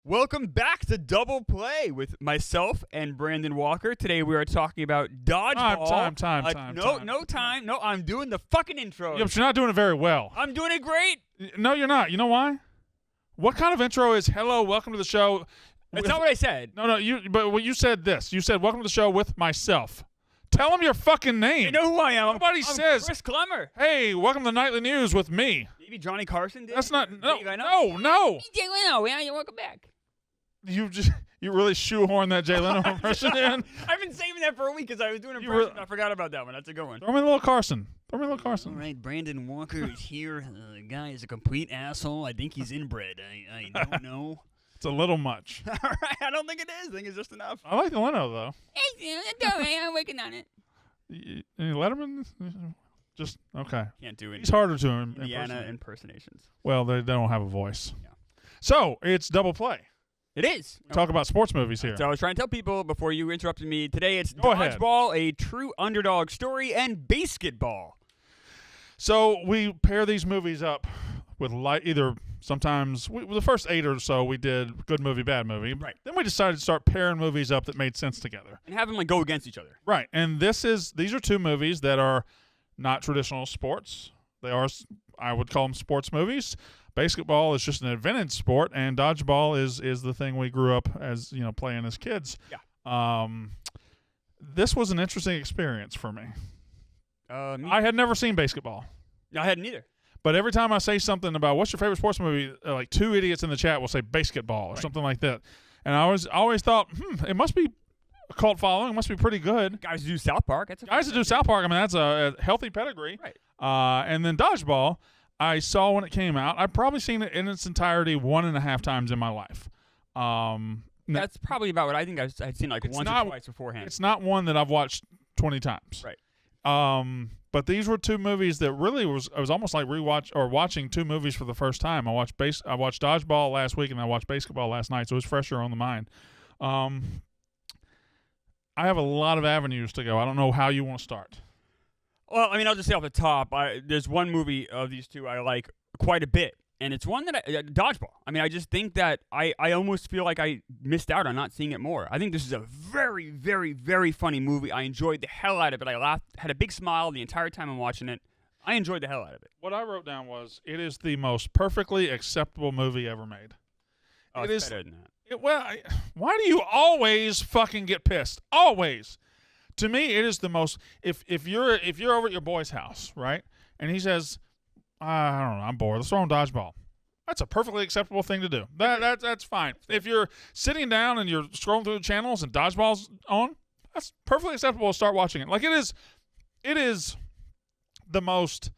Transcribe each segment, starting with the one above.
Welcome back to Double Play with myself and Brandon Walker. Today we are talking about Dodgeball. Time. No time. No, I'm doing the fucking intro. Yeah, but you're not doing it very well. I'm doing it great. No, you're not. You know why? What kind of intro is hello, welcome to the show? That's not what I said. No, but what you said this. You said welcome to the show with myself. Tell them your fucking name. You know who I am. Nobody I'm says, Chris Klemmer. hey, welcome to the Nightly News with me. Maybe Johnny Carson did. That's not, no. No. Jay Leno, welcome back. You really shoehorned that Jay Leno impression in. I've been saving that for a week because I was doing an impression. I forgot about that one. That's a good one. Throw me a little Carson. All right, Brandon Walker is here. The guy is a complete asshole. I think he's inbred. I don't know. It's a little much. All right, I don't think it is. I think it's just enough. I like the Leno, though. I'm working on it. Any Letterman? Just, okay. Can't do it. He's harder to Indiana impersonations. Well, they don't have a voice. Yeah. So, it's Double Play. It is. Talk about sports movies here. So I was trying to tell people before you interrupted me. Today it's Go ahead. Dodgeball, a true underdog story, and Baseketball. So we pair these movies up with either sometimes the first 8 or so we did good movie, bad movie. Right. Then we decided to start pairing movies up that made sense together. And have them go against each other. Right. And these are two movies that are not traditional sports. They are, I would call them sports movies. Basketball is just an invented sport, and dodgeball is the thing we grew up as playing as kids. Yeah. This was an interesting experience for me. Me. I had never seen basketball. No, I hadn't either. But every time I say something about what's your favorite sports movie, like 2 idiots in the chat will say basketball or something like that. And I always thought, it must be a cult following. It must be pretty good. Guys who do South Park. Guys who do South Park. I mean, that's a healthy pedigree. Right. And then dodgeball, I saw when it came out. I've probably seen it in its entirety 1.5 times in my life. That's probably about what I think I'd seen once or twice beforehand. It's not one that I've watched 20 times. Right. But these were two movies that really was almost like watching two movies for the first time. I watched Dodgeball last week and I watched Basketball last night, so it was fresher on the mind. I have a lot of avenues to go. I don't know how you want to start. Well, I mean, I'll just say off the top, there's one movie of these two I like quite a bit, and it's one that Dodgeball. I mean, I just think that I almost feel like I missed out on not seeing it more. I think this is a very, very, very funny movie. I enjoyed the hell out of it. I laughed, had a big smile the entire time I'm watching it. I enjoyed the hell out of it. What I wrote down was, it is the most perfectly acceptable movie ever made. Oh, it's better than that. Why do you always fucking get pissed? Always. To me, it is the most. If you're over at your boy's house, right, and he says, I don't know, I'm bored. Let's throw him dodgeball. That's a perfectly acceptable thing to do. That's fine. If you're sitting down and you're scrolling through the channels and dodgeball's on, that's perfectly acceptable to start watching it. Like it is the most.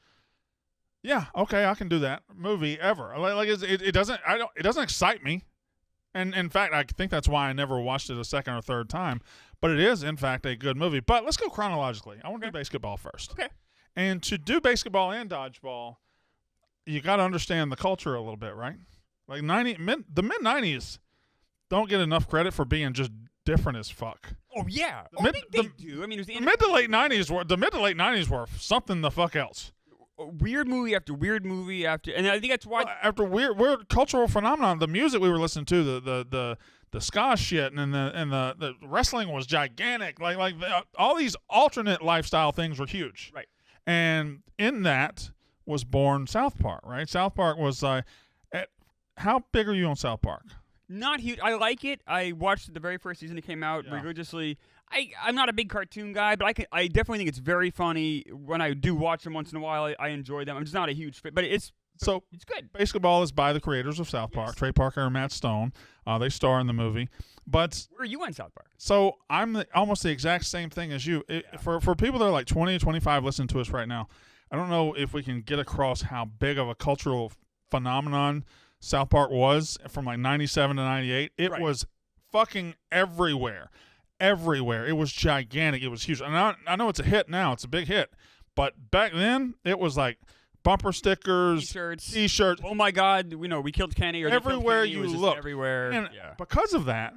Yeah, okay, I can do that movie ever. Like it doesn't excite me. And in fact, I think that's why I never watched it a second or third time. But it is, in fact, a good movie. But let's go chronologically. I want to do basketball first. Okay. And to do basketball and dodgeball, you got to understand the culture a little bit, right? Like the mid-'90s don't get enough credit for being just different as fuck. Oh yeah, they do. I mean, it was the mid to late '90s were something the fuck else. Weird movie after weird movie after, and I think that's why after weird cultural phenomenon, the music we were listening to, the ska shit, and the wrestling was gigantic. Like all these alternate lifestyle things were huge. Right. And in that was born South Park. Right. South Park was how big are you on South Park? Not huge. I like it. I watched the very first season it came out religiously. I'm not a big cartoon guy, but I definitely think it's very funny. When I do watch them once in a while, I enjoy them. I'm just not a huge fan, but it's good. Basketball is by the creators of South Park, Trey Parker and Matt Stone. They star in the movie. But where are you on South Park? So I'm almost the exact same thing as you. For people that are like 20 or 25 listening to us right now, I don't know if we can get across how big of a cultural phenomenon South Park was from like 97 to 98. It was fucking everywhere. Everywhere. It was gigantic. It was huge. And I know it's a hit now. It's a big hit. But back then, it was like bumper stickers, T-shirts. Oh my God! We killed Kenny. Or everywhere Kenny, you look. Everywhere. And because of that,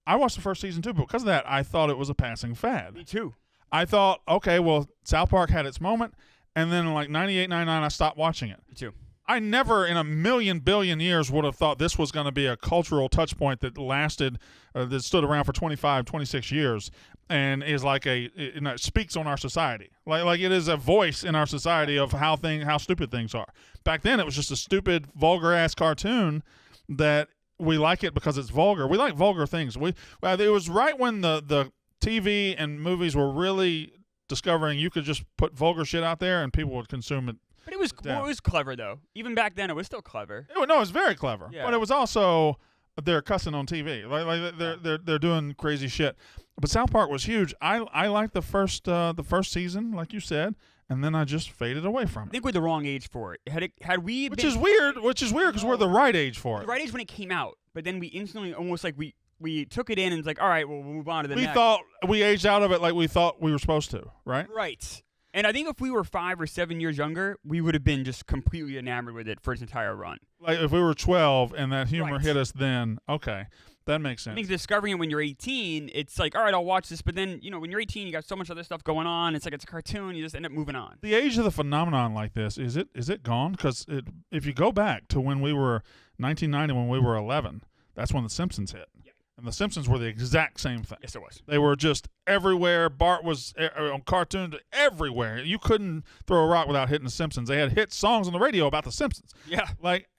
I watched the first season too. But because of that, I thought it was a passing fad. Me too. I thought, okay, well, South Park had its moment, and then in like 98, 99, I stopped watching it. Me too. I never in a million billion years would have thought this was going to be a cultural touch point that lasted, that stood around for 25, 26 years and is like it speaks on our society. Like it is a voice in our society of how stupid things are. Back then it was just a stupid, vulgar-ass cartoon that we like it because it's vulgar. We like vulgar things. It was right when the TV and movies were really discovering you could just put vulgar shit out there and people would consume it. But it was clever though. Even back then, it was still clever. It was very clever. Yeah. But it was also they're cussing on TV. Like they're doing crazy shit. But South Park was huge. I liked the first season, like you said, and then I just faded away from it. I think we're the wrong age for it. Had we, which is weird because we're the right age for it. The right age when it came out, but then we instantly almost like we took it in and it's like, all right, well, we'll move on to the next. We thought we aged out of it like we thought we were supposed to, right? Right. And I think if we were 5 or 7 years younger, we would have been just completely enamored with it for its entire run. Like if we were 12 and that humor hit us then, okay, that makes sense. I think discovering it when you're 18, it's like, all right, I'll watch this. But then, when you're 18, you got so much other stuff going on. It's like it's a cartoon. You just end up moving on. The age of the phenomenon like this, is it gone? Because if you go back to when we were 1990, when we were 11, that's when The Simpsons hit. Yeah. And The Simpsons were the exact same thing. Yes, it was. They were just everywhere. Bart was on cartoons everywhere. You couldn't throw a rock without hitting The Simpsons. They had hit songs on the radio about The Simpsons. Yeah.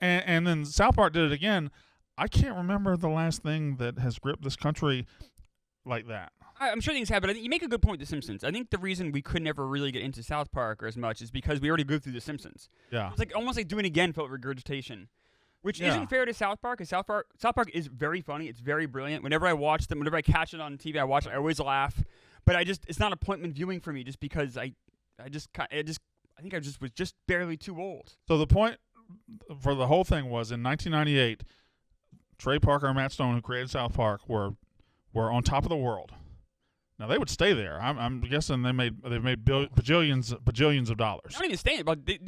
And then South Park did it again. I can't remember the last thing that has gripped this country like that. I'm sure things have, but I think you make a good point with The Simpsons. I think the reason we could never really get into South Park or as much is because we already lived through The Simpsons. Yeah. It's like almost like doing it again felt regurgitation. Which isn't fair to South Park, because South Park is very funny. It's very brilliant. Whenever I watch them, whenever I catch it on TV, I watch it. I always laugh. But it's not appointment viewing for me, just because I think I was just barely too old. So the point for the whole thing was in 1998, Trey Parker and Matt Stone, who created South Park, were on top of the world. Now they would stay there. I'm guessing they've made bajillions of dollars. Not even staying, but they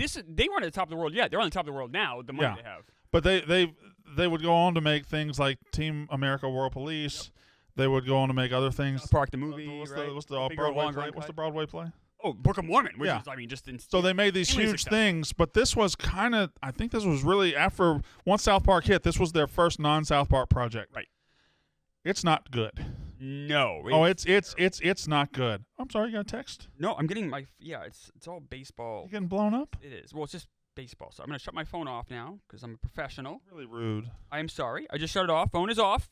weren't at the top of the world yet. They're on the top of the world now with the money they have. But they would go on to make things like Team America World Police. Yep. They would go on to make other things. South Park the movie. What's the Broadway play? Oh, Book of Mormon, which is, just so they made these huge things, but this was I think this was really after once South Park hit, this was their first non-South Park project. Right. It's not good. No. It's not good. I'm sorry, you got a text? No, I'm getting it's all baseball. You getting blown up? It is. Well, it's just baseball. So I'm going to shut my phone off now because I'm a professional. Really rude. I am sorry. I just shut it off. Phone is off.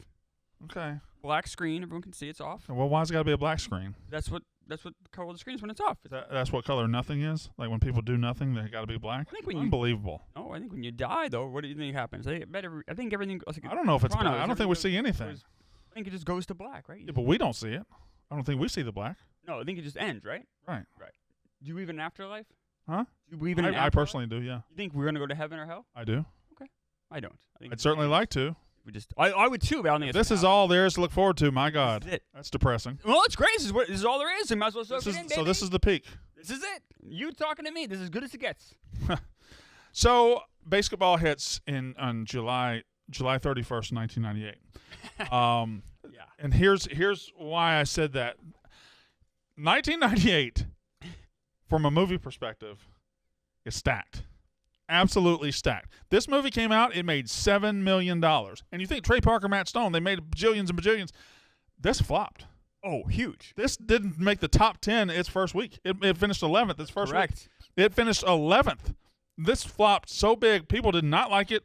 Okay. Black screen. Everyone can see it's off. Well, why's it got to be a black screen? That's what the color of the screen is when it's off. That's what color nothing is? Like when people do nothing, they got to be black? Unbelievable. I think when you die, though, what do you think happens? I think everything... I don't know if it's black. I don't think we see anything. I think it just goes to black, right? Yeah, but we don't see it. I don't think we see the black. No, I think it just ends, right? Right. Do you believe in an afterlife? Huh? Do you believe in an afterlife? I personally do, yeah. You think we're going to go to heven or hell? I do. Okay. I don't. I'd certainly like to. I would too, but I don't think this is all there is to look forward to. My God. This is it. That's depressing. Well, it's great. This is all there is. You might as well soak it in, baby. So this is the peak. This is it. You talking to me. This is as good as it gets. So Baseketball hits on July 31st, 1998. Yeah. And here's why I said that. 1998, from a movie perspective, is stacked. Absolutely stacked. This movie came out, it made $7 million. And you think Trey Parker, Matt Stone, they made bajillions and bajillions. This flopped. Oh, huge. This didn't make the top 10 its first week. It finished 11th its first week. It finished 11th. This flopped so big, people did not like it,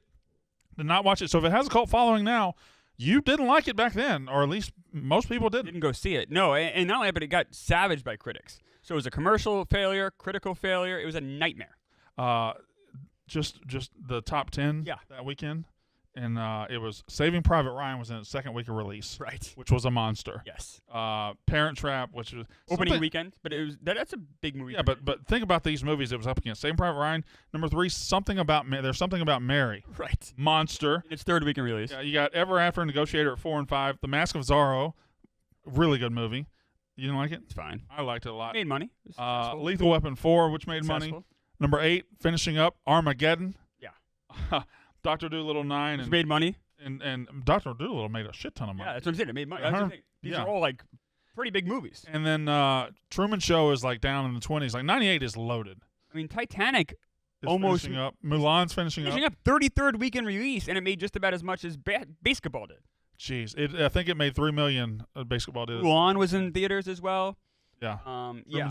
did not watch it. So if it has a cult following now, you didn't like it back then, or at least most people didn't. Didn't go see it. No, and not only that, but it got savaged by critics. So it was a commercial failure, critical failure. It was a nightmare. Just the top 10 that weekend. And it was Saving Private Ryan was in its second week of release. Right. Which was a monster. Yes. Parent Trap, which was opening weekend, but it was that's a big movie. Yeah, but think about these movies it was up against. Saving Private Ryan, number 3, There's Something About Mary. Right. Monster. Its third weekend release. Yeah, you got Ever After Negotiator at 4 and 5. The Mask of Zorro, really good movie. You didn't like it? It's fine. I liked it a lot. Made money. Lethal Weapon 4, which made money. Number 8, finishing up, Armageddon. Yeah. Dr. Dolittle 9. Which made money. And Dr. Dolittle made a shit ton of money. Yeah, that's what I'm saying. It made money. That's the thing. These are all like pretty big movies. And then Truman Show is like down in the 20s. Like 98 is loaded. I mean, Titanic almost finishing up. Mulan's finishing up 33rd weekend release, and it made just about as much as Baseketball did. Jeez, I think it made $3 million. Basketball did. Mulan was in theaters as well. Yeah.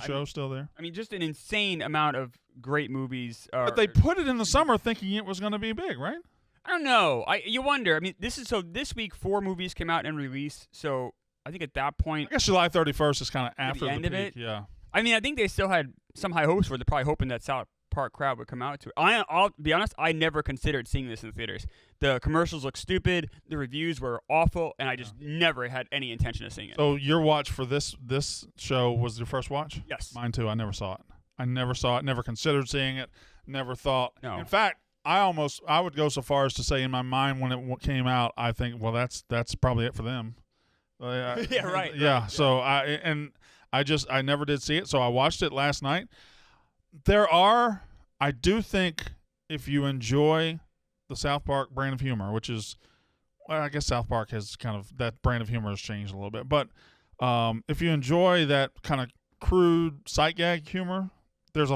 Show still there. I mean, just an insane amount of great movies. But they put it in the summer thinking it was going to be big, right? I don't know. You wonder. I mean, this week 4 movies came out and released. So I think at that point, I guess July 31st is kind of after the end peak, of it. Yeah. I mean, I think they still had some high hopes for it. They're probably hoping that South Park crowd would come out to it. I'll be honest, I never considered seeing this in the theaters. The commercials looked stupid, the reviews were awful, and I just never had any intention of seeing it. So your watch for this show was your first watch? Yes. Mine too. I never saw it. Never considered seeing it, never thought. No. In fact, I would go so far as to say in my mind when it came out, I think, well, that's probably it for them. Yeah, right. Yeah. Right, so I never did see it. So I watched it last night. I do think if you enjoy the South Park brand of humor, which is, well, I guess South Park has kind of, that brand of humor has changed a little bit. But if you enjoy that kind of crude sight gag humor, there's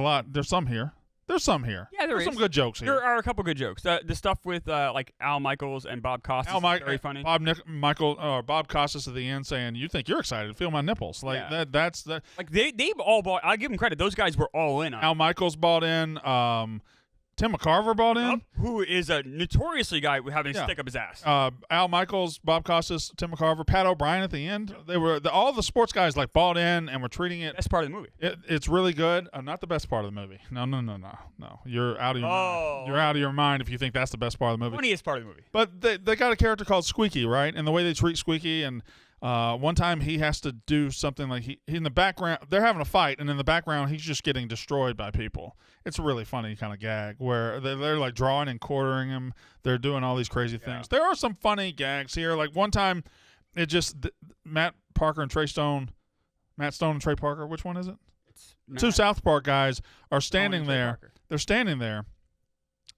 some here. There's some here. Yeah, there's some good jokes here. There are a couple good jokes. The stuff with like Al Michaels and Bob Costas is very funny. Bob Costas at the end saying, "You think you're excited to feel my nipples?" Like that's the like they've all bought. I give them credit. Those guys were all in on Al Michaels bought in. Tim McCarver bought in, who is a notoriously guy having a stick up his ass. Al Michaels, Bob Costas, Tim McCarver, Pat O'Brien at the end. They were all the sports guys like bought in and were treating it. Best part of the movie. It's really good. Not the best part of the movie. No. You're out of your mind. You're out of your mind if you think that's the best part of the movie. Funniest part of the movie. But they got a character called Squeaky, right? And the way they treat Squeaky, and one time he has to do something like he in the background they're having a fight, and in the background he's just getting destroyed by people. It's a really funny kind of gag where they're like drawing and quartering him. They're doing all these crazy things. There are some funny gags here. Like one time, Matt Stone and Trey Parker. Which one is it? Two South Park guys are standing there. They're standing there,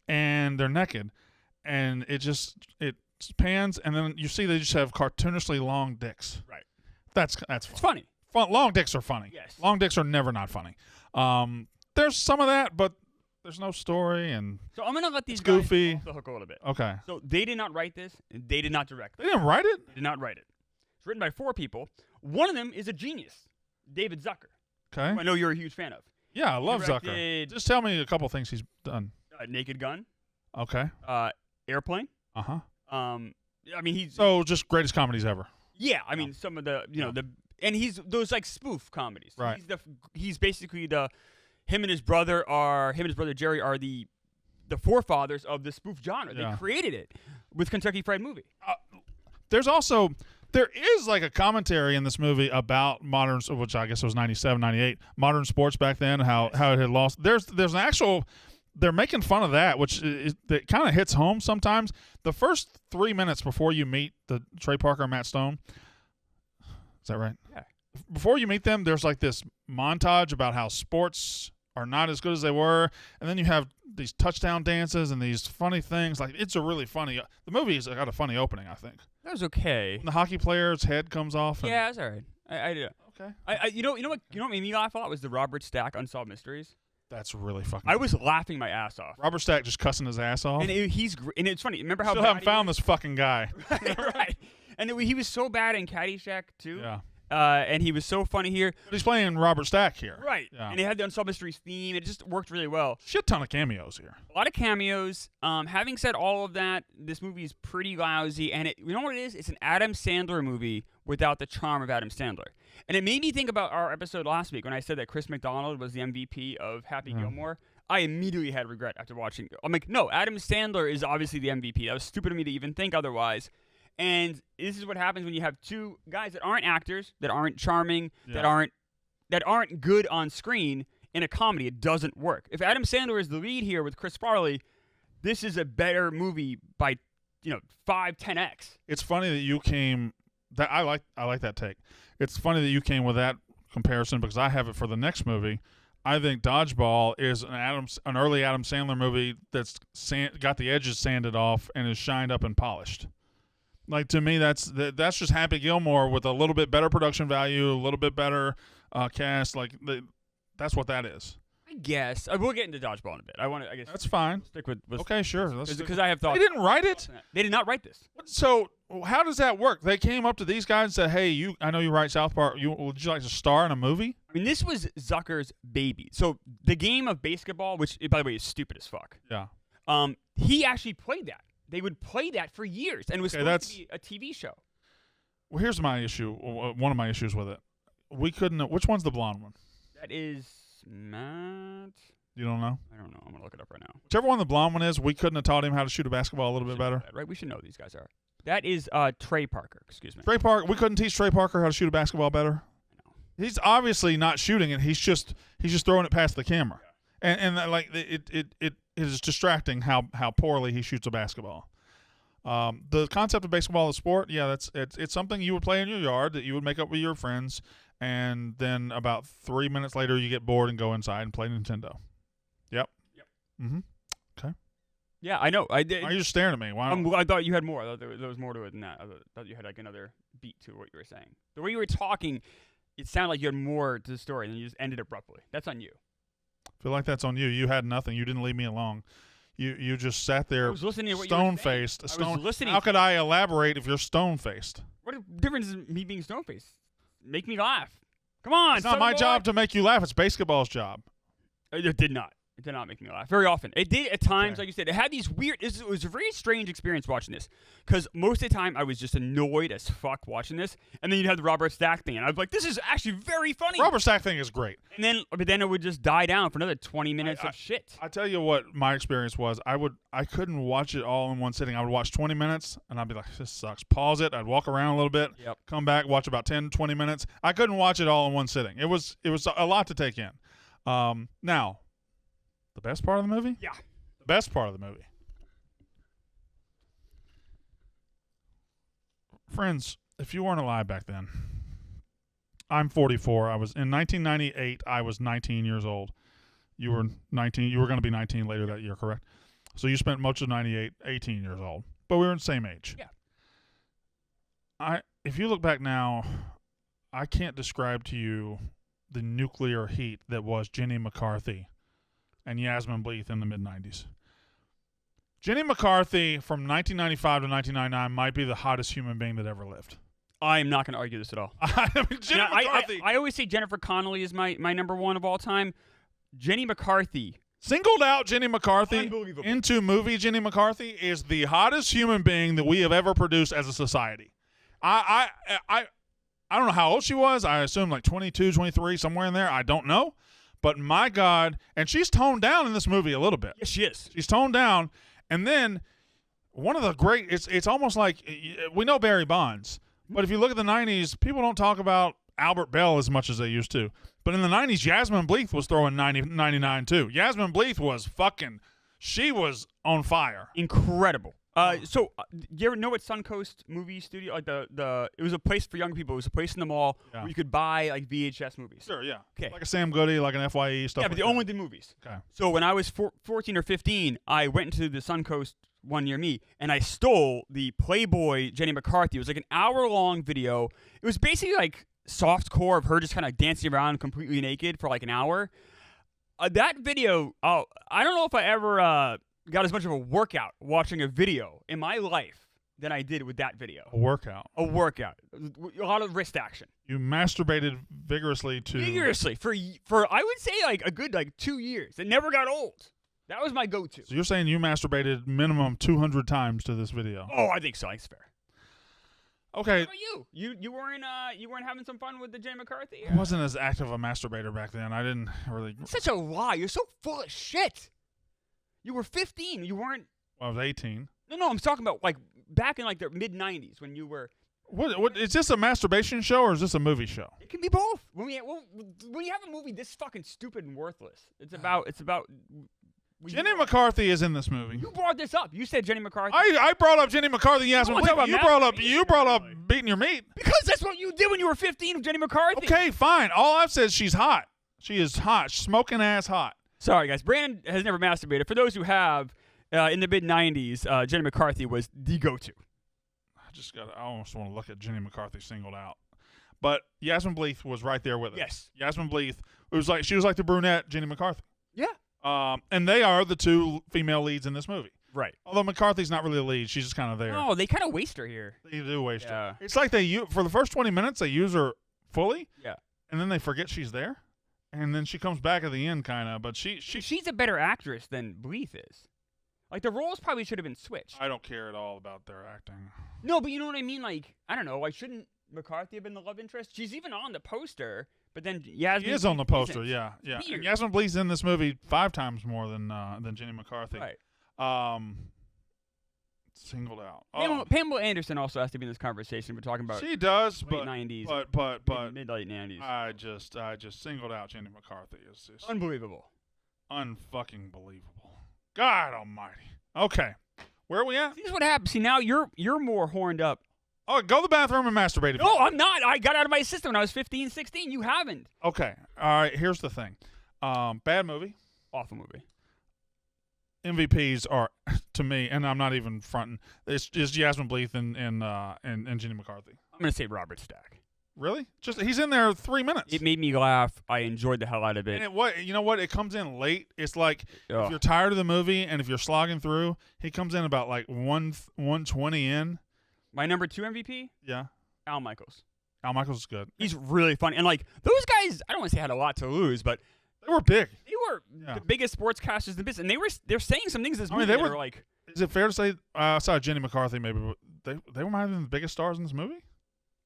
and they're naked, and it pans, and then you see they just have cartoonishly long dicks. Right. That's fun. It's funny. Long dicks are funny. Yes. Long dicks are never not funny. There's some of that, but there's no story, and so I'm gonna let these guys goofy. off the hook a little bit. Okay. So they did not write this, and they did not direct it. They didn't write it? They did not write it. It's written by 4 people. One of them is a genius, David Zucker. Okay. Who I know you're a huge fan of. Yeah, I love Zucker. Just tell me a couple things he's done. Naked Gun. Okay. Airplane. Uh-huh. I mean, he's just greatest comedies ever. Yeah, I mean, some of the and he's those like spoof comedies. Right. He's basically him and his brother Jerry are the forefathers of the spoof genre. Yeah. They created it with Kentucky Fried Movie. There is like a commentary in this movie about modern, which I guess was 97, 98, modern sports back then, how it had lost. There's an actual, they're making fun of that, which that kind of hits home sometimes. The first 3 minutes before you meet the Trey Parker and Matt Stone, is that right? Yeah. Before you meet them, there's like this montage about how sports are not as good as they were, and then you have these touchdown dances and these funny things. Like, it's a really funny. The movie's got a funny opening, I think. That was okay. When the hockey player's head comes off. And, Yeah, that's all right. I did. Okay. You know what made me laugh a lot was the Robert Stack Unsolved Mysteries. That's really fucking. I was laughing my ass off. Robert Stack just cussing his ass off. And and it's funny. Remember how Still haven't found this fucking guy. right. And he was so bad in Caddyshack too. Yeah. And he was so funny here. But he's playing Robert Stack here. Right. Yeah. And he had the Unsolved Mysteries theme. It just worked really well. Shit ton of cameos here. A lot of cameos. Having said all of that, this movie is pretty lousy. And you know what it is? It's an Adam Sandler movie without the charm of Adam Sandler. And it made me think about our episode last week when I said that Chris McDonald was the MVP of Happy Gilmore. I immediately had regret after watching. I'm like, no, Adam Sandler is obviously the MVP. That was stupid of me to even think otherwise. And this is what happens when you have two guys that aren't actors, that aren't charming, that aren't good on screen in a comedy. It doesn't work. If Adam Sandler is the lead here with Chris Farley, this is a better movie by 5-10x. It's funny that you came. That I like that take. It's funny that you came with that comparison because I have it for the next movie. I think Dodgeball is an early Adam Sandler movie that's got the edges sanded off and is shined up and polished. Like, to me, that's just Happy Gilmore with a little bit better production value, a little bit better cast. Like, that's what that is. I guess we'll get into Dodgeball in a bit. I guess That's fine. stick with Okay, sure. because I have thoughts. They didn't write it. They did not write this. So how does that work? They came up to these guys and said, "Hey, I know you write South Park. Would you like to star in a movie?" I mean, this was Zucker's baby. So the game of Baseketball, which by the way is stupid as fuck. Yeah. He actually played that. They would play that for years, and it was supposed to be a TV show. Well, here's my issue. One of my issues with it. We couldn't. Which one's the blonde one? That is Matt. You don't know? I don't know. I'm gonna look it up right now. Whichever one the blonde one is, we couldn't have taught him how to shoot a basketball a little bit better. Right? We should know who these guys are. That is Trey Parker. Excuse me. Trey Parker. We couldn't teach Trey Parker how to shoot a basketball better. He's obviously not shooting it. He's just throwing it past the camera, and like it is distracting how poorly he shoots a basketball. The concept of basketball as a sport, yeah, it's something you would play in your yard that you would make up with your friends, and then about 3 minutes later you get bored and go inside and play Nintendo. Yep. Mm-hmm. Okay. Yeah, I know. Why are you staring at me? I thought you had more. I thought there was more to it than that. I thought you had like another beat to what you were saying. The way you were talking, it sounded like you had more to the story, and then you just ended abruptly. That's on you. I feel like that's on you. You had nothing. You didn't leave me alone. You just sat there stone-faced. I was listening. How could I elaborate if you're stone-faced? What difference is me being stone-faced? Make me laugh. Come on. It's not my job to make you laugh. It's basketball's job. It did not. It did not make me laugh very often. It did at times, Okay. like you said. It had these weird. It was a very strange experience watching this, because most of the time I was just annoyed as fuck watching this, and then you'd have the Robert Stack thing, and I was like, "This is actually very funny." Robert Stack thing is great. But then it would just die down for another 20 minutes of shit. I tell you what my experience was. I couldn't watch it all in one sitting. I would watch 20 minutes, and I'd be like, "This sucks." Pause it. I'd walk around a little bit. Yep. Come back, watch about 10, 20 minutes. I couldn't watch it all in one sitting. It was a lot to take in. Now. The best part of the movie? Yeah. The best part of the movie. Friends, if you weren't alive back then, I'm 44. In 1998, I was 19 years old. You were 19. You were going to be 19 later that year, correct? So you spent much of 98, 18 years old. But we were in the same age. Yeah. If you look back now, I can't describe to you the nuclear heat that was Jenny McCarthy and Yasmin Bleeth in the mid-'90s. Jenny McCarthy from 1995 to 1999 might be the hottest human being that ever lived. I am not going to argue this at all. Jenny McCarthy. I always say Jennifer Connelly is my number one of all time. Jenny McCarthy. Singled out Jenny McCarthy Unbelievable. into movie Jenny McCarthy is the hottest human being that we have ever produced as a society. I don't know how old she was. I assume like 22, 23, somewhere in there. I don't know. But my God, and she's toned down in this movie a little bit. Yes, she is. She's toned down. And then one of the great, it's almost like, we know Barry Bonds, but if you look at the 90s, people don't talk about Albert Bell as much as they used to. But in the 90s, Yasmin Bleeth was throwing 99 too. Yasmin Bleeth was she was on fire. Incredible. So you ever know what Suncoast movie studio, like it was a place for young people. It was a place in the mall where you could buy like VHS movies. Sure, yeah. Okay. Like a Sam Goody, like an FYE, stuff Yeah, like but they that. only did movies. Okay. So when I was 14 or 15, I went into the Suncoast one near me, and I stole the Playboy Jenny McCarthy. It was like an hour-long video. It was basically like softcore of her just kind of dancing around completely naked for like an hour. That video, I don't know if I ever got as much of a workout watching a video in my life than I did with that video. A workout. A workout. A lot of wrist action. You masturbated vigorously for I would say like a good 2 years. It never got old. That was my go-to. So you're saying you masturbated minimum 200 times to this video? Oh, I think so. That's fair. Okay. How about you? You weren't having some fun with the Jenny McCarthy? I wasn't as active a masturbator back then. I didn't really. That's such a lie. You're so full of shit. You were 15. You weren't. I was 18. No. I'm talking about like back in like the mid 90s when you were. What is this a masturbation show or is this a movie show? It can be both. When you have a movie this fucking stupid and worthless, it's about. Jenny McCarthy is in this movie. You brought this up. You said Jenny McCarthy. I brought up Jenny McCarthy. Yes, You brought up beating your meat. Because that's what you did when you were 15 with Jenny McCarthy. Okay, fine. All I've said is she's hot. She is hot, smoking ass hot. Sorry, guys. Brandon has never masturbated. For those who have, in the mid 90s, Jenny McCarthy was the go-to. I almost want to look at Jenny McCarthy singled out. But Yasmin Bleeth was right there with us. Yes. Yasmin Bleeth. She was like the brunette Jenny McCarthy. Yeah. And they are the two female leads in this movie. Right. Although McCarthy's not really the lead. She's just kind of there. No, they kind of waste her here. They do waste Yeah. her. It's like for the first 20 minutes, they use her fully. Yeah. And then they forget she's there. And then she comes back at the end, kind of. But she's a better actress than Bleeth is. Like, the roles probably should have been switched. I don't care at all about their acting. No, but you know what I mean? Like, I don't know. Like, shouldn't McCarthy have been the love interest? She's even on the poster, but then Yasmin. She is on the poster, isn't. yeah. Weird. And Yasmin Bleeth's in this movie 5 times more than Jenny McCarthy. Right. Singled out. Pamela Anderson also has to be in this conversation. We're talking about she does, late but 90s, but mid-late 90s. I just singled out Jenny McCarthy. It's just Unbelievable. unfucking believable. God Almighty. Okay, where are we at? See, this is what happens. See, now you're more horned up. Oh, go to the bathroom and masturbate. If No, you- I'm not. I got out of my system when I was 15, 16. You haven't. Okay. All right. Here's the thing. Bad movie. Awful movie. MVPs are to me, and I'm not even fronting. It's Yasmin Bleeth and Jenny McCarthy. I'm gonna say Robert Stack. Really? Just he's in there 3 minutes. It made me laugh. I enjoyed the hell out of it. And you know what? It comes in late. It's like Ugh. if you're tired of the movie and if you're slogging through, he comes in about like 120 in. My number 2 MVP, Yeah. Al Michaels. Al Michaels is good. He's really funny. And, like, those guys, I don't want to say had a lot to lose, but They were big. they were Yeah. the biggest sportscasters in the business. And they're saying some things in this I mean, movie they that were- are like, Is it fair to say? Sorry, Jenny McCarthy maybe, but they might have been the biggest stars in this movie.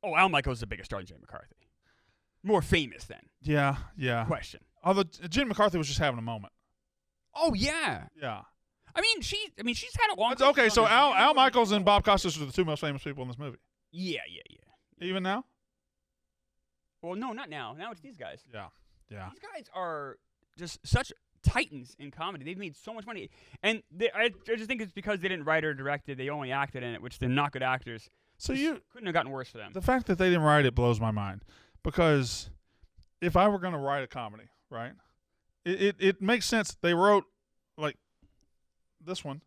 oh, Al Michaels is the biggest star than Jay McCarthy. More famous then. Yeah. Yeah. Question. Although Jenny McCarthy was just having a moment. Oh, yeah. Yeah. I mean, she's had a long That's okay. So Al Al Michaels and Bob Costas are the 2 most famous people in this movie. Yeah. Even now? Well, no, not now. Now it's these guys. Yeah. Yeah. These guys are just such titans in comedy. They've made so much money. And I just think it's because they didn't write or direct it. They only acted in it, which they're not good actors. So Couldn't have gotten worse for them. the fact that they didn't write it blows my mind, because if I were going to write a comedy, right, it makes sense. They wrote like this one.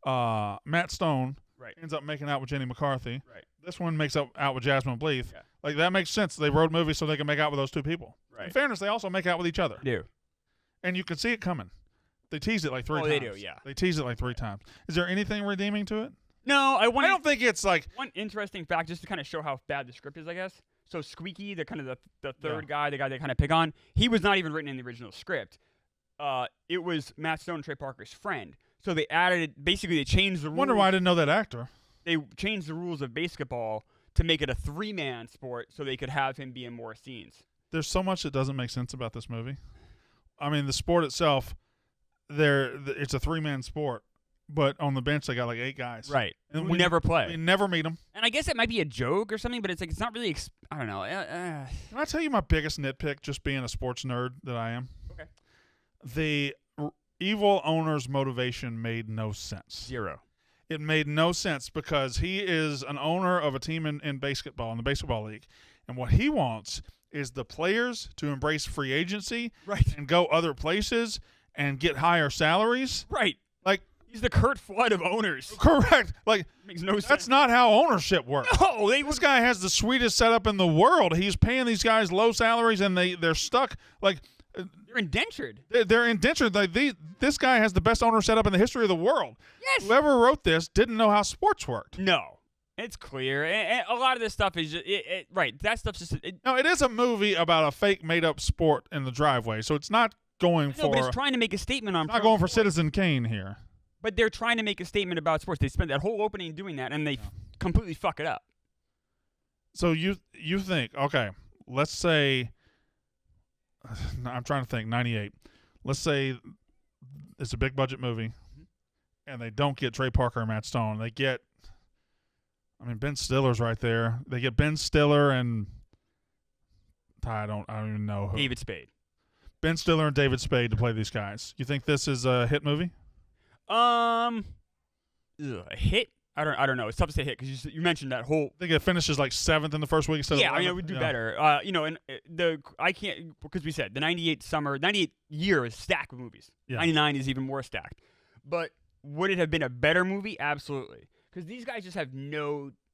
Matt Stone Right. ends up making out with Jenny McCarthy. Right. This one makes out with Jasmine Bleeth. Yeah. Like, that makes sense. They wrote movies so they can make out with those 2 people. Right. In fairness, they also make out with each other. They do. And you can see it coming. They tease it like 3 times. They do, yeah. They tease it like 3 times. Is there anything redeeming to it? No, I don't think it's like... one interesting fact, just to kind of show how bad the script is, I guess. So Squeaky, the kind of the third guy, the guy they kind of pick on, he was not even written in the original script. It was Matt Stone, Trey Parker's friend. So they added, basically they changed the rules. Wonder why I didn't know that actor. They changed the rules of basketball to make it a 3-man sport so they could have him be in more scenes. There's so much that doesn't make sense about this movie. I mean, the sport itself, it's a 3-man sport, but on the bench they got like 8 guys. Right. And we never play. We never meet them. And I guess it might be a joke or something, but it's like it's not really. I don't know. Can I tell you my biggest nitpick, just being a sports nerd that I am? Okay. The evil owner's motivation made no sense. 0. It made no sense because he is an owner of a team in basketball, in the basketball league. And what he wants is the players to embrace free agency, Right. and go other places and get higher salaries. Right. Like, He's the Kurt Flood of owners. correct. Like, Makes no sense. that's not how ownership works. No, they This would. guy has the sweetest setup in the world. He's paying these guys low salaries, and they're stuck. Like, They're indentured. they're indentured. Like, this guy has the best owner setup in the history of the world. Yes. Whoever wrote this didn't know how sports worked. No, it's clear. And a lot of this stuff is just right. That stuff's just. No, it is a movie about a fake made-up sport in the driveway, so it's not going No, but for it's trying to make a statement on. not going for Citizen Kane here. But they're trying to make a statement about sports. They spent that whole opening doing that, and they completely fuck it up. So you think, okay, let's say I'm trying to think, 98. Let's say it's a big budget movie, and they don't get Trey Parker and Matt Stone. They get, Ben Stiller's right there. They get Ben Stiller and I don't even know who. David Spade. Ben Stiller and David Spade to play these guys. You think this is a hit movie? A hit? I don't know. It's tough to say hit because you mentioned that whole. I think it finishes like 7th in the first week instead Yeah, of I mean, 11th. it would do Yeah. better. And I can't because we said the 98 year is stacked with movies. Yeah. 99 is even more stacked. But would it have been a better movie? Absolutely. Because these guys just have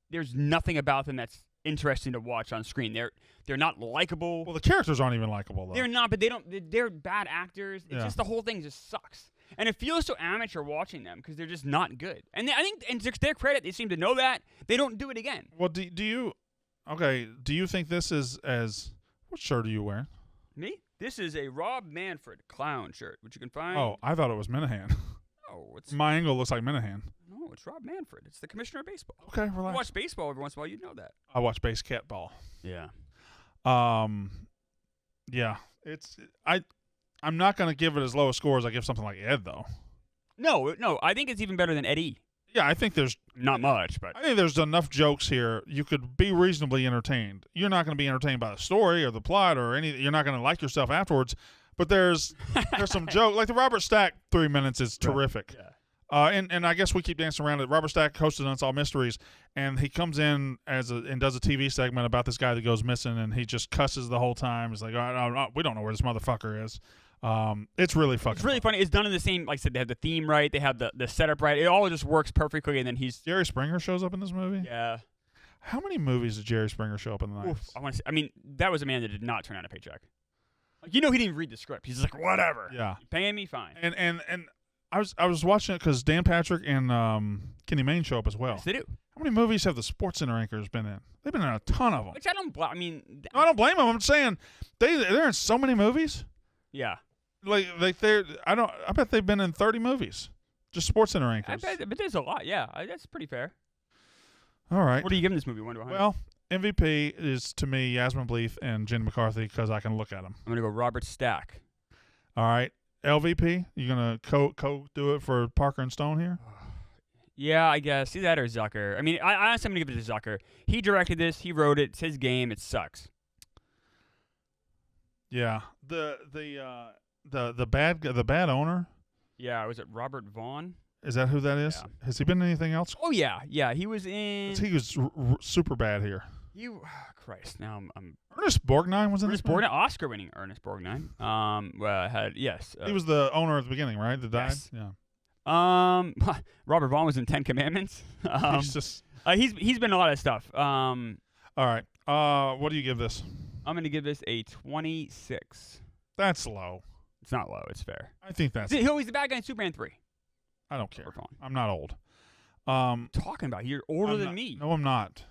there's nothing about them that's interesting to watch on screen. They're not likable. Well, the characters aren't even likable though. They're not, but they're bad actors. It's just the whole thing just sucks. And it feels so amateur watching them because they're just not good. And I think, and to their credit, they seem to know that. They don't do it again. Well, do you think this is what shirt are you wearing? Me? This is a Rob Manfred clown shirt, which you can find. Oh, I thought it was Minahan. Oh, My angle looks like Minahan. No, it's Rob Manfred. It's the commissioner of baseball. Okay, You relax. watch baseball every once in a while, you'd know that. I watch Baseketball. Yeah. Yeah. I'm not going to give it as low a score as I give something like Ed, though. No, I think it's even better than Eddie. Yeah, I think there's Not much, but enough jokes here. You could be reasonably entertained. You're not going to be entertained by the story or the plot or anything. You're not going to like yourself afterwards. But there's some joke. Like the Robert Stack 3 minutes is terrific. Yeah. And I guess we keep dancing around it. Robert Stack hosted Unsolved Mysteries, and he comes in and does a TV segment about this guy that goes missing, and he just cusses the whole time. He's like, we don't know where this motherfucker is. It's really fucking It's really funny. It's done in the same, like I said, they have the theme right. They have the setup right. It all just works perfectly, and then he's... Jerry Springer shows up in this movie? Yeah. How many movies did Jerry Springer show up in the night? I mean, that was a man that did not turn out a paycheck. Like, he didn't even read the script. He's just like, whatever. Yeah. You paying me, fine. And I was watching it because Dan Patrick and Kenny Mayne show up as well. Yes, they do. How many movies have the Sports Center anchors been in? They've been in a ton of them. Which I don't... I mean... No, I don't blame them. I'm saying they're in so many movies. Yeah. Like I bet they've been in 30 movies. Just Sports Center anchors. But there's a lot. Yeah, that's pretty fair. All right. What are you giving this movie? 1 to 100? Well, MVP is to me Yasmin Bleeth and Jenny McCarthy because I can look at them. I'm gonna go Robert Stack. All right. LVP, you gonna co do it for Parker and Stone here? Yeah, I guess. Either that or Zucker. I mean, I honestly am gonna give it to Zucker. He directed this. He wrote it. It's his game. It sucks. Yeah. The bad owner. Yeah, was it Robert Vaughn? Is that who that is? Yeah. Has he been in anything else? Oh yeah. He was in. He was super bad here. Christ. Now I'm. Ernest Borgnine was in Ernest this movie? Borgnine, Oscar-winning Ernest Borgnine. Yes. He was the owner at the beginning, right? That died. Yes. Yeah. Robert Vaughn was in 10 Commandments. He's been in a lot of stuff. All right. What do you give this? I'm gonna give this a 26. That's low. It's not low. It's fair. I think that's. He's the bad guy in Superman 3. I don't care. Robert Vaughn. I'm not old. Talking about you're older than me. No, I'm not.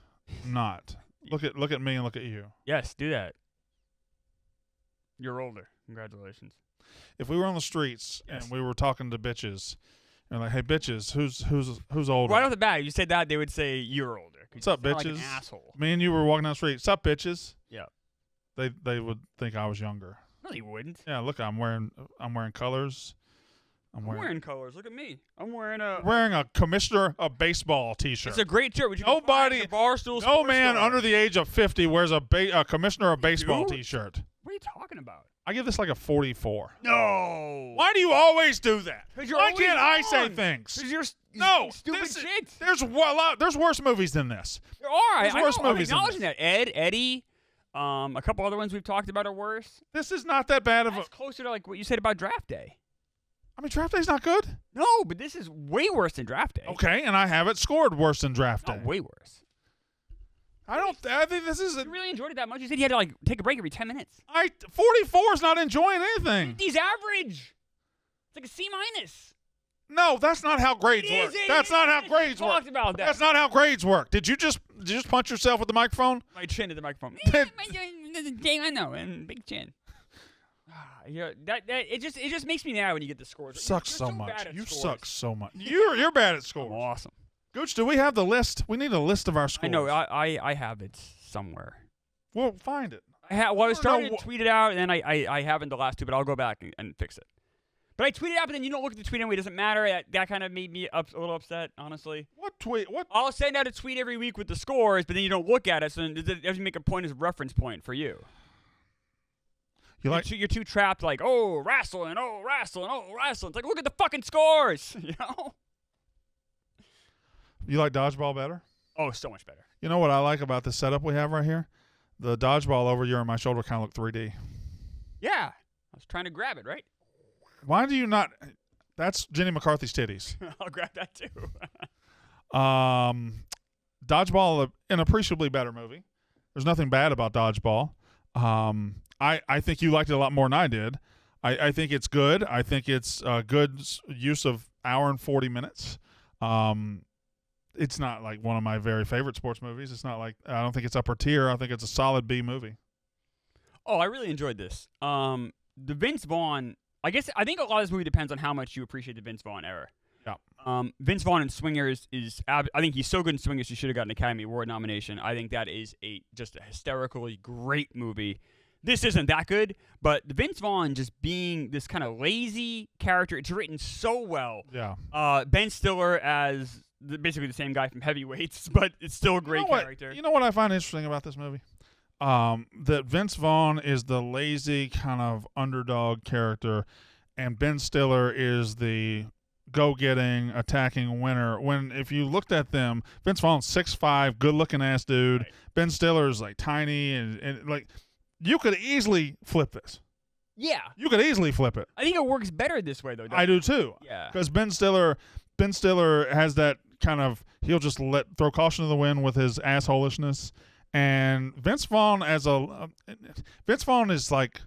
I'm not. Look at me and look at you. Yes, do that. You're older. Congratulations. If we were on the streets Yes. and we were talking to bitches, and like, hey bitches, who's older? Right off the bat, if you said that, they would say you're older. What's up, you sound bitches? Like an asshole. Me and you were walking down the street. What's up, bitches? Yeah. They would think I was younger. No, they wouldn't. Yeah, look, I'm wearing colors. I'm wearing colors. Look at me. I'm wearing a Commissioner of Baseball T-shirt. It's a great shirt. Which you Nobody, can find at the Barstool no Sports man store. under the age of 50 wears a Commissioner of Baseball do? T-shirt. What are you talking about? I give this like a 44. No. Why do you always do that? 'Cause you're Why always can't I say wrong. things? 'Cause you're No, stupid shit. There's worse movies than this. There are. There's I worse know, movies than I'm acknowledging that. Eddie, a couple other ones we've talked about are worse. This is not that bad of a. That's closer to like what you said about Draft Day. I mean, Draft Day's not good. No, but this is way worse than Draft Day. Okay, and I have it scored worse than Draft Day. Not way worse. I think this is. You really enjoyed it that much? You said you had to like take a break every 10 minutes. 44 is not enjoying anything. He's average. It's like a C minus. No, that's not how grades It work. is, That's not how grades we work. talked about that. That's not how grades work. Did you just punch yourself with the microphone? My chin to the microphone. I know, and big chin. Yeah, it just makes me mad when you get the scores. Sucks You're so bad much. at You scores. suck so much. You're bad at scores. I'm awesome. Gooch, do we have the list? We need a list of our scores. I know. I have it somewhere. We'll find it. I was trying No, to tweet it out, and then I haven't the last two, but I'll go back and fix it. But I tweeted out, but then you don't look at the tweet anyway. It doesn't matter. That kind of made me a little upset, honestly. What tweet? What? I'll send out a tweet every week with the scores, but then you don't look at it, so it doesn't make a point as a reference point for you. You're too trapped, like, wrestling. It's like, look at the fucking scores, you know? You like dodgeball better? Oh, so much better. You know what I like about the setup we have right here? The dodgeball over here on my shoulder kind of look 3D. Yeah. I was trying to grab it, right? Why do you not? That's Jenny McCarthy's titties. I'll grab that too. Dodgeball, an appreciably better movie. There's nothing bad about Dodgeball. I think you liked it a lot more than I did. I think it's good. I think it's a good use of hour and 40 minutes. It's not like one of my very favorite sports movies. It's not like, I don't think it's upper tier. I think it's a solid B movie. Oh, I really enjoyed this. The Vince Vaughn, I think a lot of this movie depends on how much you appreciate the Vince Vaughn era. Yeah. Vince Vaughn in Swingers I think he's so good in Swingers he should have gotten an Academy Award nomination. I think that is just a hysterically great movie. This isn't that good, but Vince Vaughn just being this kind of lazy character, it's written so well. Yeah. Ben Stiller as basically the same guy from Heavyweights, but it's still a great character. You know what I find interesting about this movie? That Vince Vaughn is the lazy kind of underdog character, and Ben Stiller is the go-getting, attacking winner. When if you looked at them, Vince Vaughn's 6'5", good-looking ass dude. Right. Ben Stiller's like tiny and like you could easily flip this. Yeah, you could easily flip it. I think it works better this way though. I do too. Yeah, because Ben Stiller has that kind of he'll just throw caution to the wind with his assholishness. And Vince Vaughn Vince Vaughn is like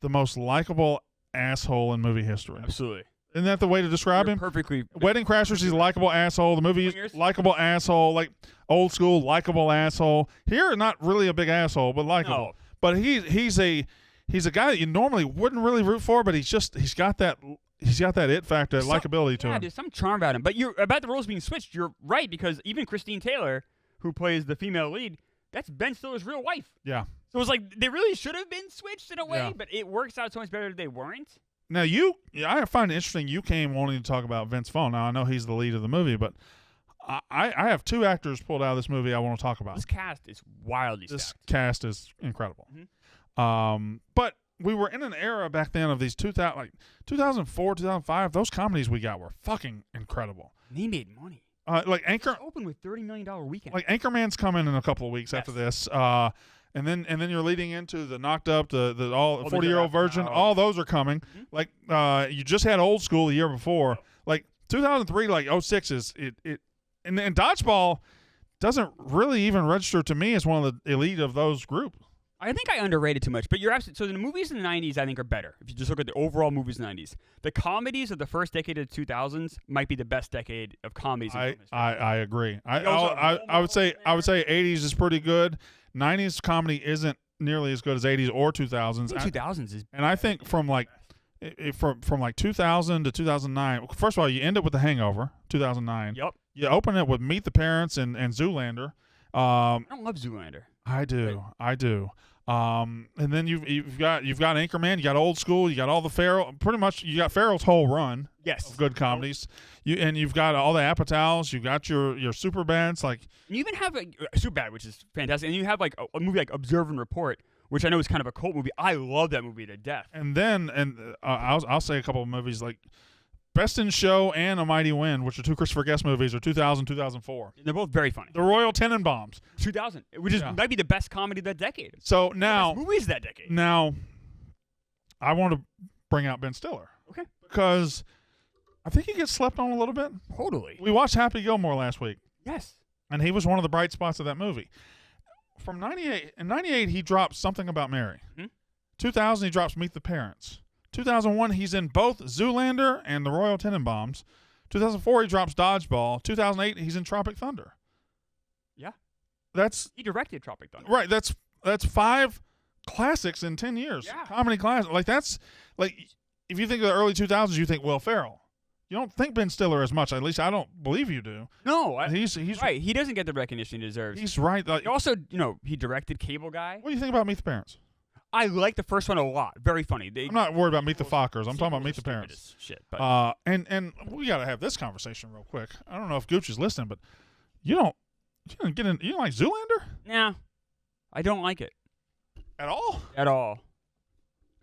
the most likable asshole in movie history. Absolutely. Isn't that the way to describe him? Perfectly. Wedding Crashers, he's a likable asshole. The movie is likable asshole, like old school likable asshole. Here, not really a big asshole, but likable. No. But he's a guy that you normally wouldn't really root for, but he's got that it factor, likability to him. Yeah, there's some charm about him. But you're about the roles being switched. You're right, because even Christine Taylor, who plays the female lead, that's Ben Stiller's real wife. Yeah. So it's like they really should have been switched in a way, but it works out so much better that they weren't. Now, I find it interesting you came wanting to talk about Vince Vaughn. Now, I know he's the lead of the movie, but I have two actors pulled out of this movie I want to talk about. This cast is wildly stacked. This cast is incredible. Mm-hmm. But we were in an era back then of these 2004, 2005. Those comedies we got were fucking incredible. They made money. Like open with $30 million weekend. Like Anchorman's coming in a couple of weeks after this. And then you're leading into the Knocked Up, the 40-Year-Old Virgin. All those are coming. Mm-hmm. Like you just had Old School the year before. Like 2003, like 06 is it. And Dodgeball doesn't really even register to me as one of the elite of those groups. I think I underrated too much, but you're absolutely. So the movies in the 90s, I think, are better. If you just look at the overall movies in the 90s, the comedies of the first decade of the 2000s might be the best decade of comedies. I agree. I would say 80s is pretty good. 90s comedy isn't nearly as good as 80s or 2000s. 2000s is, and I think from like 2000 to 2009. First of all, you end it with The Hangover, 2009. Yep. You open it with Meet the Parents and Zoolander. I don't love Zoolander. I do. And then you've got Anchorman, you got Old School, you got all the Farrell. Pretty much, you got Farrell's whole run. Yes. Of good comedies. You've got all the Apatows. You got your Superbads. Like you even have Superbad, which is fantastic, and you have like a movie like Observe and Report, which I know is kind of a cult movie. I love that movie to death. And then I'll say a couple of movies like Best in Show and A Mighty Wind, which are two Christopher Guest movies, are 2000, 2004. They're both very funny. The Royal Tenenbaums. 2000, which might be the best comedy of that decade. So now, the best movies of that decade. Now, I want to bring out Ben Stiller. Okay. Because I think he gets slept on a little bit. Totally. We watched Happy Gilmore last week. Yes. And he was one of the bright spots of that movie. From 98, in 98, he drops Something About Mary. Mm-hmm. 2000, he drops Meet the Parents. 2001, he's in both Zoolander and The Royal Tenenbaums. 2004, he drops Dodgeball. 2008, he's in Tropic Thunder. Yeah. He directed Tropic Thunder. Right. That's 5 classics in 10 years. Yeah. Comedy classics. Like that's like if you think of the early 2000s, you think Will Ferrell. You don't think Ben Stiller as much. At least I don't believe you do. No, he's right. He doesn't get the recognition he deserves. He's right. Like, he also, he directed Cable Guy. What do you think about Meet the Parents? I like the first one a lot. Very funny. I'm not worried about Meet the Fockers. I'm talking about Meet the Parents. Shit, but. And we got to have this conversation real quick. I don't know if Gooch is listening, but you don't like Zoolander? Nah, I don't like it at all. At all.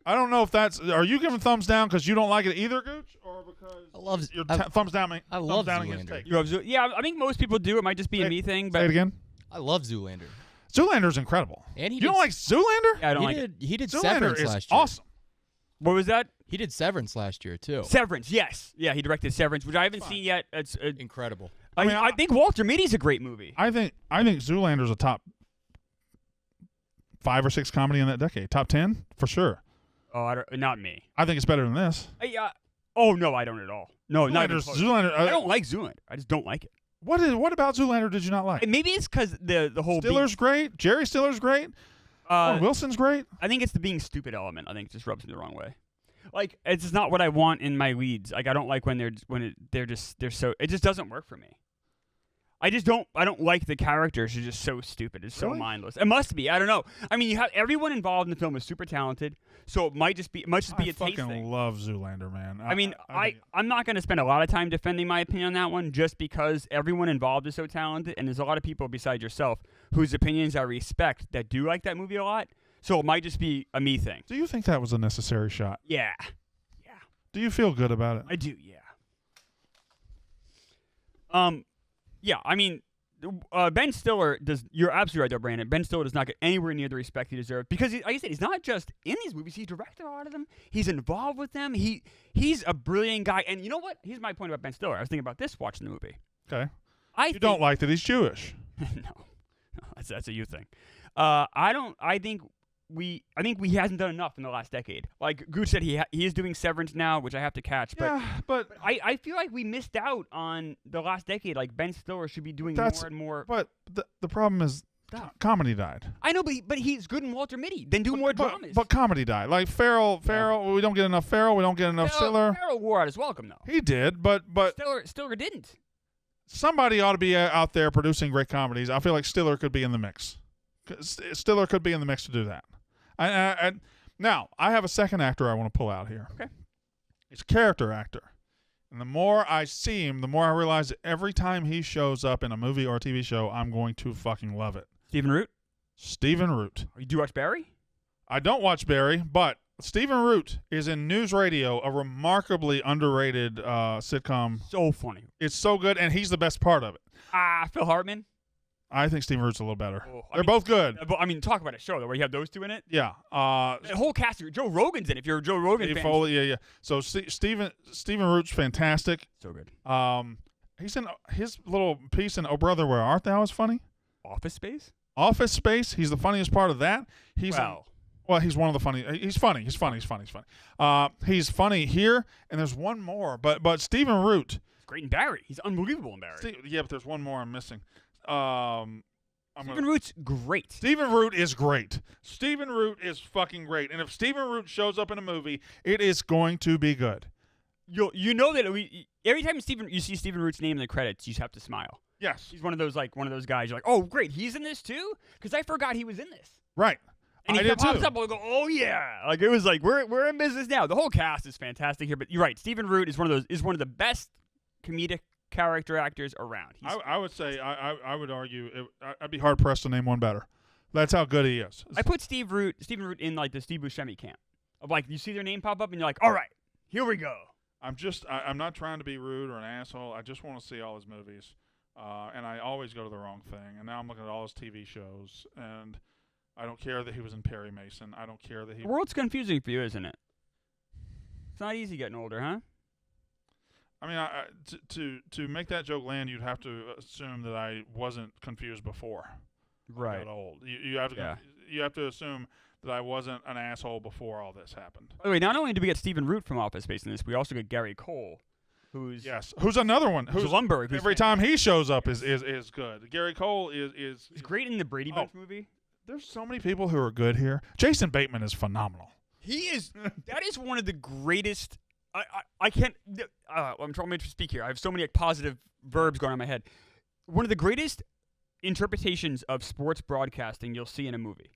I don't know if that's. Are you giving thumbs down because you don't like it either, Gooch, or because I love your thumbs down? I love Zoolander. You love yeah, I think most people do. It might just be a me thing. But say it again. I love Zoolander. Zoolander's incredible. And you don't like Zoolander? Yeah, I don't like it. He did Zoolander Severance is last year. Awesome. What was that? He did Severance last year too. Severance, yes. Yeah, he directed Severance, which I haven't seen yet. It's incredible. I think Walter Mitty's a great movie. I think Zoolander's a top 5 or 6 comedy in that decade. Top 10 for sure. Oh, not me. I think it's better than this. Oh no, I don't at all. No, not even close. Zoolander. I don't like Zoolander. I just don't like it. What about Zoolander did you not like? And maybe it's because the whole Stiller's great. Jerry Stiller's great. Wilson's great. I think it's the being stupid element. I think it just rubs me the wrong way. Like it's just not what I want in my leads. Like I don't like when they're so. It just doesn't work for me. I don't like the characters. They're just so stupid. It's so mindless. It must be. I don't know. I mean, you have everyone involved in the film is super talented, so it might just be a taste thing. I fucking love Zoolander, man. I'm not going to spend a lot of time defending my opinion on that one, just because everyone involved is so talented, and there's a lot of people besides yourself whose opinions I respect that do like that movie a lot. So it might just be a me thing. Do you think that was a necessary shot? Yeah. Do you feel good about it? I do. Yeah. Yeah, I mean, Ben Stiller does. You're absolutely right, though, Brandon. Ben Stiller does not get anywhere near the respect he deserves because, like I said, he's not just in these movies. He's directed a lot of them. He's involved with them. He's a brilliant guy. And you know what? Here's my point about Ben Stiller. I was thinking about this watching the movie. Okay. You don't like that he's Jewish. No, that's a you thing. I think he hasn't done enough in the last decade. Like Gooch said, he is doing Severance now, which I have to catch. But I feel like we missed out on the last decade. Like Ben Stiller should be doing more and more. But the problem is comedy died. I know, but he's good in Walter Mitty. Then do more dramas. But comedy died. Like Farrell. We don't get enough Farrell. We don't get enough Stiller. Farrell wore out his welcome, though. He did, but Stiller didn't. Somebody ought to be out there producing great comedies. I feel like Stiller could be in the mix. Stiller could be in the mix to do that. Now, I have a second actor I want to pull out here. Okay. He's a character actor. And the more I see him, the more I realize that every time he shows up in a movie or a TV show, I'm going to fucking love it. Stephen Root? Stephen Root. You do watch Barry? I don't watch Barry, but Stephen Root is in News Radio, a remarkably underrated sitcom. So funny. It's so good, and he's the best part of it. Phil Hartman? I think Stephen Root's a little better. Oh, They're both good. I mean, talk about a show, though, where you have those two in it. Yeah. The whole cast. Joe Rogan's in it, if you're a Joe Rogan fan. Foley, yeah. So Stephen Root's fantastic. So good. He's in his little piece in Oh Brother, Where Art Thou is funny. Office Space? Office Space. He's the funniest part of that. He's one of the funny. He's funny. He's funny here, and there's one more. But Stephen Root. He's great in Barry. He's unbelievable in Barry. But there's one more I'm missing. Stephen Root's great. Stephen Root is great. Stephen Root is fucking great. And if Stephen Root shows up in a movie, it is going to be good. You know that every time you see Stephen Root's name in the credits, you just have to smile. Yes. He's one of those guys. You're like, oh great, he's in this too? Because I forgot he was in this. Right. And he pops up, I'll go, oh yeah. Like it was like we're in business now. The whole cast is fantastic here, but you're right. Stephen Root is one of the best comedic character actors around. I would say I would argue I'd be hard pressed to name one better. That's how good he is. I put Stephen Root in like the Steve Buscemi camp of like you see their name pop up and you're like, all right, here we go. I'm not trying to be rude or an asshole. I just want to see all his movies, and I always go to the wrong thing. And now I'm looking at all his TV shows, and I don't care that he was in Perry Mason. I don't care that he. The world's confusing for you, isn't it? It's not easy getting older, huh? I mean, to make that joke land, you'd have to assume that I wasn't confused before. Right. I got old. You have to assume that I wasn't an asshole before all this happened. By the way, not only did we get Stephen Root from Office Space in this, we also got Gary Cole, who's another one. Who's Lumberg. Every time he shows up is good. Gary Cole is he's great in the Brady Bunch movie. There's so many people who are good here. Jason Bateman is phenomenal. He is. That is one of the greatest. I can't. I'm trying to speak here. I have so many positive verbs going on in my head. One of the greatest interpretations of sports broadcasting you'll see in a movie.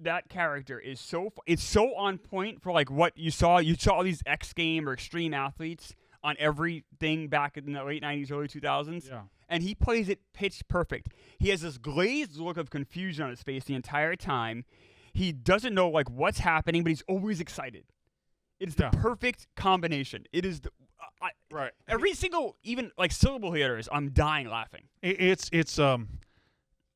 That character is it's so on point for like what you saw. You saw all these X Game or extreme athletes on everything back in the late 90s, early 2000s. Yeah. And he plays it pitch perfect. He has this glazed look of confusion on his face the entire time. He doesn't know like what's happening, but he's always excited. It's the perfect combination. It is right. Every single even like syllable he utters, I'm dying laughing.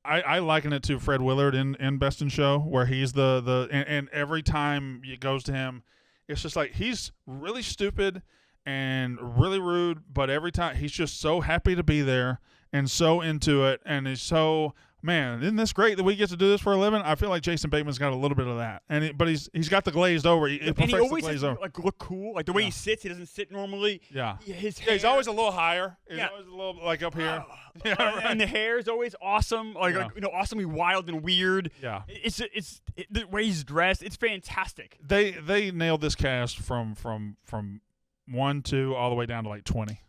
I liken it to Fred Willard in Best in Show, where he's and every time it goes to him, it's just like he's really stupid and really rude, but every time he's just so happy to be there and so into it, and he's so man, isn't this great that we get to do this for a living? I feel like Jason Bateman's got a little bit of that, but he's got the glazed over. He and he always has over. to, like look cool, like the way he sits. He doesn't sit normally. Yeah, his hair. he's always a little higher. He's Yeah. always a little like up here. Yeah, right. And the hair is always awesome, like awesomely wild and weird. Yeah, it's the way he's dressed. It's fantastic. They nailed this cast from 1, 2 all the way down to like 20.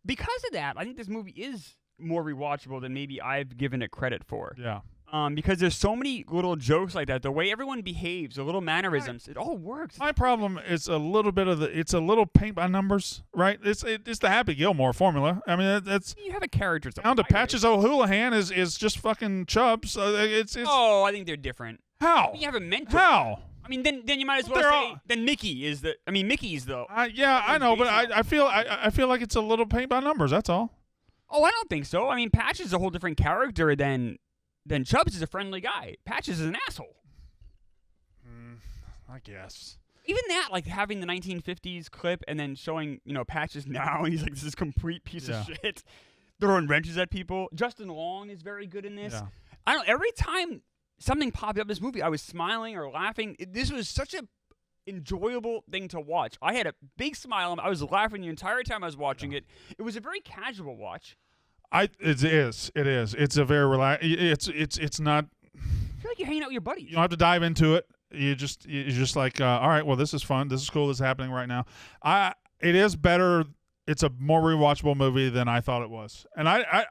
Because of that, I think this movie is more rewatchable than maybe I've given it credit for. Yeah. Because there's so many little jokes like that, the way everyone behaves, the little mannerisms, it all works. My problem is a little bit of it's a little paint by numbers, right? It's the Happy Gilmore formula. I mean, it's You have a character. down to Patches O'Houlihan is just fucking Chubbs. It's Oh, I think they're different. how? You have a mentor. How? I mean, then you might as well They're say all- then Mickey is the. I mean, Mickey's the. Yeah, I know, but I feel like it's a little paint by numbers. That's all. Oh, I don't think so. I mean, Patches is a whole different character than Chubbs is a friendly guy. Patches is an asshole. I guess. Even that, like having the 1950s clip and then showing, Patches now, and he's like, this is a complete piece of shit. Throwing wrenches at people. Justin Long is very good in this. Yeah. I don't. Every time something popped up in this movie, I was smiling or laughing. This was such a enjoyable thing to watch. I had a big smile. I was laughing the entire time I was watching it. It was a very casual watch. It is. It's a very it's not. I feel like you're hanging out with your buddies. You don't have to dive into it. You're just like, all right, well, this is fun. This is cool. This is happening right now. It is better. It's a more rewatchable movie than I thought it was. And I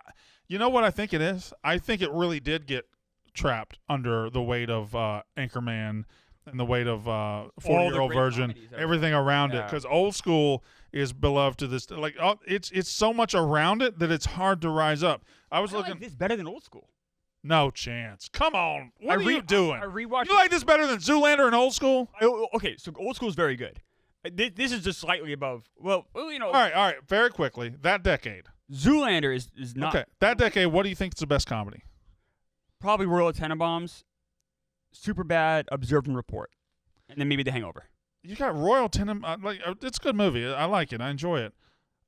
you know what I think it is? I think it really did get trapped under the weight of Anchorman and the weight of 40-Year-Old Virgin, everything around it. Because Old School is beloved to this. Like, it's so much around it that it's hard to rise up. I like this better than Old School. No chance. Come on. What are you doing? I rewatched. You like this better than Zoolander and Old School? Okay, so Old School is very good. This is just slightly above. Well, All right. Very quickly. That decade. Zoolander is not. Okay. That decade, what do you think is the best comedy? Probably Royal Tenenbaums, Superbad, Observe and Report, and then maybe The Hangover. You got Royal Tenenbaums. It's a good movie. I like it. I enjoy it.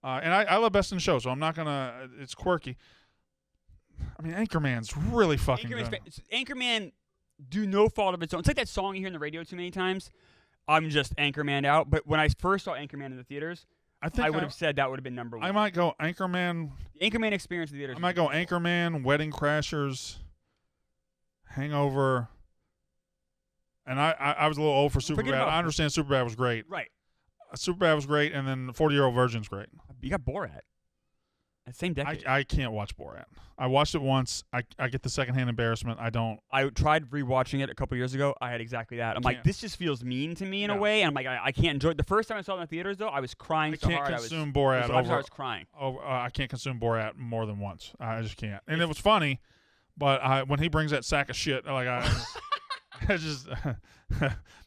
And I love Best in Show, so I'm not going to. It's quirky. I mean, Anchorman's really fucking good. Anchorman, do no fault of its own. It's like that song you hear in the radio too many times. I'm just Anchorman out. But when I first saw Anchorman in the theaters, I would have said that would have been number one. I might go Anchorman. The Anchorman experience in the theaters. I might go Anchorman, Wedding Crashers, Hangover. And I was a little old for Superbad. I understand Superbad was great. Right. Superbad was great, and then 40-Year-Old Virgin's great. You got Borat. That same decade. I can't watch Borat. I watched it once. I get the secondhand embarrassment. I don't. I tried rewatching it a couple years ago. I had exactly that. I'm like, this just feels mean to me in a way, and I'm like, I can't enjoy it. The first time I saw it in the theaters, though, I was crying so hard. I can't consume Borat over. I was crying. I can't consume Borat more than once. I just can't. And it was funny, but when he brings that sack of shit, like I just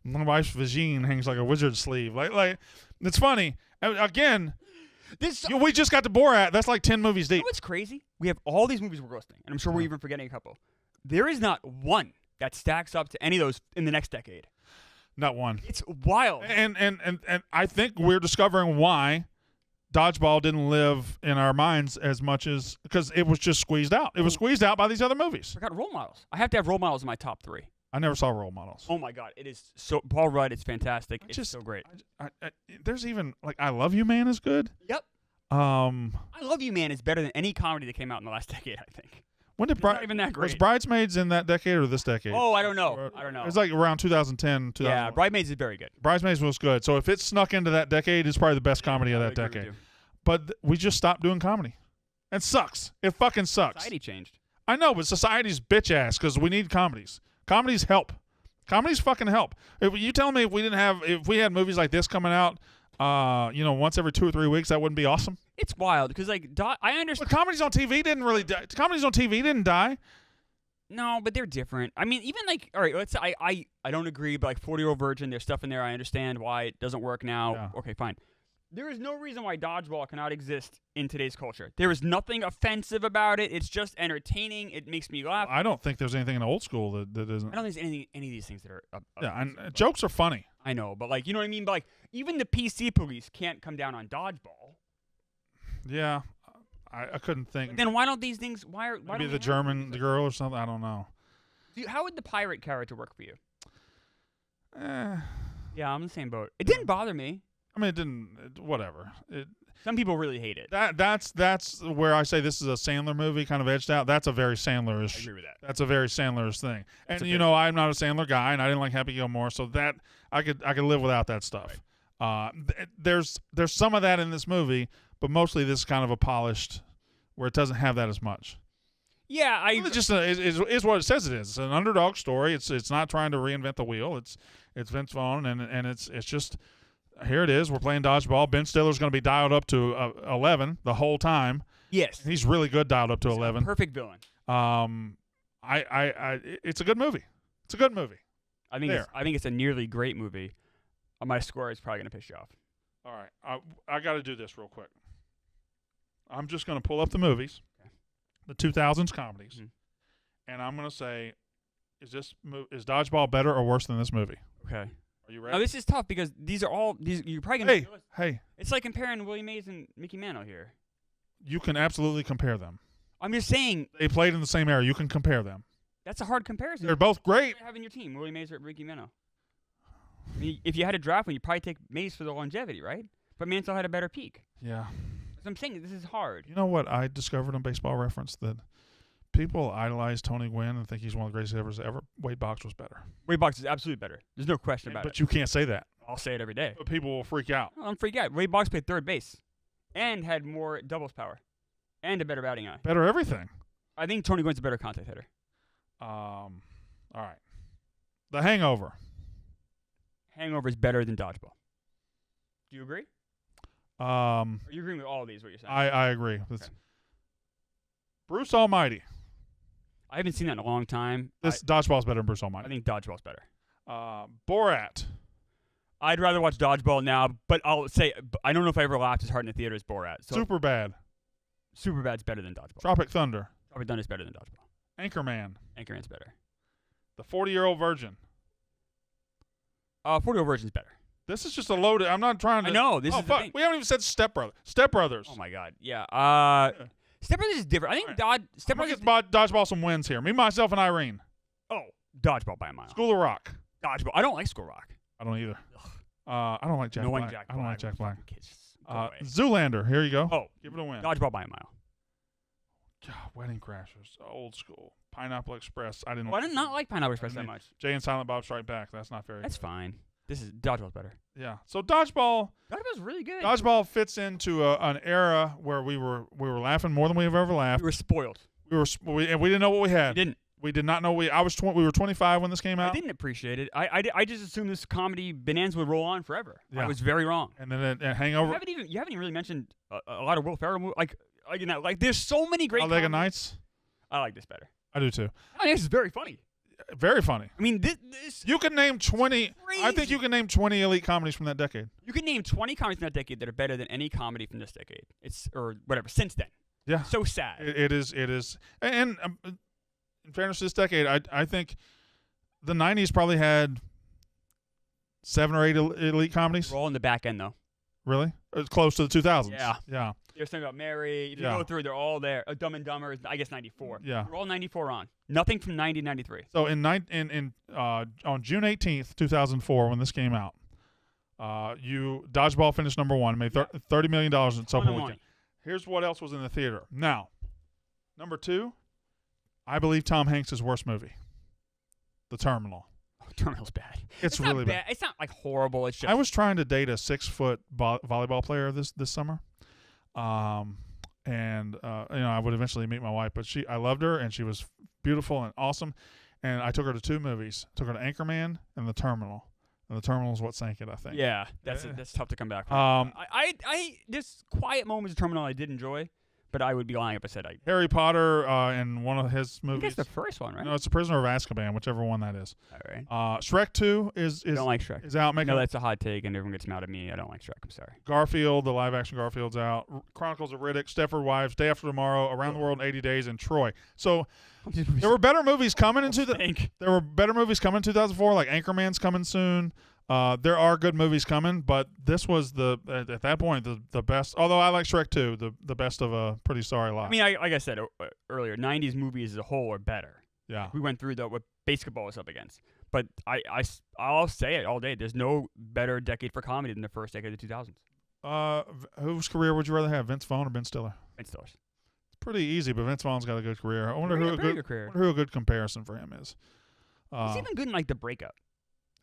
my wife's vagine hangs like a wizard's sleeve. Like it's funny. Again. We just got to Borat. That's like 10 movies deep. You know what's crazy? We have all these movies we're roasting, and I'm sure we're even forgetting a couple. There is not one that stacks up to any of those in the next decade. Not one. It's wild. And I think we're discovering why Dodgeball didn't live in our minds as much as because it was just squeezed out. It was squeezed out by these other movies. I got Role Models. I have to have Role Models in my top 3. I never saw Role Models. Oh my God, it is so Paul Rudd. It's fantastic. It's so great. There's even like I Love You Man is good. Yep. I Love You Man is better than any comedy that came out in the last decade. I think. When did not even that great. Was Bridesmaids in that decade or this decade? Oh, I don't know. It's like around 2010. 2011. Yeah, Bridesmaids is very good. Bridesmaids was good. So if it snuck into that decade, it's probably the best comedy of that decade. But we just stopped doing comedy. It sucks. It fucking sucks. Society changed. I know, but society's bitch ass because we need comedies. Comedies help. Comedies fucking help. If you tell me if we had movies like this coming out, once every 2 or 3 weeks, that wouldn't be awesome. It's wild because I understand. But comedies on TV didn't really die. Comedies on TV didn't die. No, but they're different. I mean, even like, all right, let's say I don't agree, but like 40-Year-Old Virgin, there's stuff in there I understand why it doesn't work now. Yeah. Okay, fine. There is no reason why Dodgeball cannot exist in today's culture. There is nothing offensive about it. It's just entertaining. It makes me laugh. I don't think there's anything in Old School that isn't. I don't think there's any of these things that are. And jokes are funny. I know, but like, you know what I mean? But like, even the PC police can't come down on Dodgeball. Yeah, I couldn't think. Then why don't these things? Why Maybe don't the we have German these? girl or something. I don't know. How would the pirate character work for you? Eh, Yeah, I'm in the same boat. It didn't bother me. I mean, it didn't. Whatever. Some people really hate it. That's where I say this is a Sandler movie, kind of edged out. That's a very Sandlerish. I agree with that. That's a very Sandlerish thing. And a you big know, I'm not a Sandler guy, and I didn't like Happy Gilmore, so that I could live without that stuff. There's some of that in this movie, but mostly this is kind of a polished, where it doesn't have that as much. Yeah, It just is what it says it is. It's an underdog story. It's not trying to reinvent the wheel. It's Vince Vaughn, and it's just. Here it is. We're playing dodgeball. Ben Stiller's going to be dialed up to 11 the whole time. Yes. He's really good dialed up to 11. Perfect villain. It's a good movie. It's a good movie. I think it's a nearly great movie. My score is probably going to piss you off. All right. I got to do this real quick. I'm just going to pull up the movies, the 2000s comedies, and I'm going to say, is Dodgeball better or worse than this movie? Okay. Are you ready? Now, this is tough because these are all you're probably going to Hey. It's like comparing Willie Mays and Mickey Mantle here. You can absolutely compare them. I'm just saying They played in the same era. You can compare them. that's a hard comparison. They're both great. Having your team, Willie Mays or Mickey Mantle. I mean, if you had a draft one, you'd probably take Mays for the longevity, right? But Mantle had a better peak. Yeah. So I'm saying this is hard. You know what I discovered on Baseball Reference? That people idolize Tony Gwynn and think he's one of the greatest hitters ever. Wade Boggs was better. Wade Boggs is absolutely better. There's no question about it. But you can't say that. I'll say it every day. But people will freak out. I don't freak out. Wade Boggs played third base and had more doubles power and a better batting eye. Better everything. I think Tony Gwynn's a better contact hitter. All right. The Hangover. Hangover is better than Dodgeball. Do you agree? Are you agreeing with all of these, what you're saying? I agree. Okay. Bruce Almighty. I haven't seen that in a long time. Dodgeball's better than Bruce Almighty. I think Dodgeball's better. Borat. I'd rather watch Dodgeball now, but I'll say I don't know if I ever laughed as hard in the theater as Borat. So Superbad. Superbad's better than Dodgeball. Tropic Thunder. Tropic Thunder's better than Dodgeball. Anchorman. Anchorman's better. The 40-Year-Old Virgin. 40-Year-Old Virgin's better. This is just a loaded. I'm not trying to. I know. This is the thing. We haven't even said Step Brothers. Step Brothers. Oh, my God. Yeah. Step Brothers is different. I think Step Brothers. Dodgeball some wins here. Me, myself, and Irene. Oh, Dodgeball by a mile. School of Rock. Dodgeball. I don't like School Rock. I don't either. I don't like Jack Black. I don't like Jack Black. Zoolander. Here you go. Oh, give it a win. Dodgeball by a mile. God, Wedding Crashers. Old school. Pineapple Express. I didn't. I did not like Pineapple Express that much. Jay and Silent Bob Strike Back. That's not very. That's fine. Dodgeball's better. Yeah. So Dodgeball. Dodgeball's really good. Dodgeball fits into an era where we were laughing more than we've ever laughed. We were spoiled. We didn't know what we had. We didn't. We did not know we were 25 when this came out. I didn't appreciate it. I just assumed this comedy bonanza would roll on forever. Yeah. I was very wrong. And then Hangover. You haven't even really mentioned a lot of Will Ferrell movies. Like there's so many great. Talladega Nights. I like this better. I do too. I mean, this is very funny. Very funny. I mean, this you can name 20. Crazy. I think you can name 20 elite comedies from that decade. You can name 20 comedies from that decade that are better than any comedy from this decade. Or whatever since then. Yeah. So sad. It is. And in fairness to this decade, I think the 90s probably had 7 or 8 elite comedies. We're all in the back end though. Really? It's close to the 2000s. Yeah. There's something about Mary. If you go through, they're all there. Dumb and Dumber is, I guess, 94. Yeah. They're all 94 on. Nothing from 90 to 93. So on June 18th, 2004, when this came out, Dodgeball finished number 1, made $30 million in its opening weekend. Here's what else was in the theater. Now, number 2, I believe Tom Hanks' worst movie, The Terminal. Terminal's bad. It's really bad. It's not like horrible. It's just. I was trying to date a 6-foot volleyball player this summer, and I would eventually meet my wife. But I loved her, and she was beautiful and awesome. And I took her to 2 movies. Took her to Anchorman and The Terminal. And The Terminal is what sank it, I think. Yeah, that's tough to come back from. This quiet moments of Terminal I did enjoy. But I would be lying if I said I. Harry Potter in one of his movies. I think that's the first one, right? No, it's The Prisoner of Azkaban, whichever one that is. All right. Shrek 2 is I don't like Shrek. Is out. No, that's a hot take, and everyone gets mad at me. I don't like Shrek. I'm sorry. Garfield, the live-action Garfield's out. Chronicles of Riddick, Stepford Wives, Day After Tomorrow, Around the World in 80 Days, and Troy. So there were better movies coming in 2004, like Anchorman's coming soon. There are good movies coming, but this was at that point the best. Although I like Shrek 2, the best of a pretty sorry lot. I mean, like I said earlier, 90s movies as a whole are better. Yeah. We went through what Baseketball was up against. But I'll say it all day. There's no better decade for comedy than the first decade of the 2000s. Whose career would you rather have, Vince Vaughn or Ben Stiller? Ben Stiller's. It's pretty easy, but Vince Vaughn's got a good career. I wonder Very good career. who a good comparison for him is. He's even good in like The Breakup.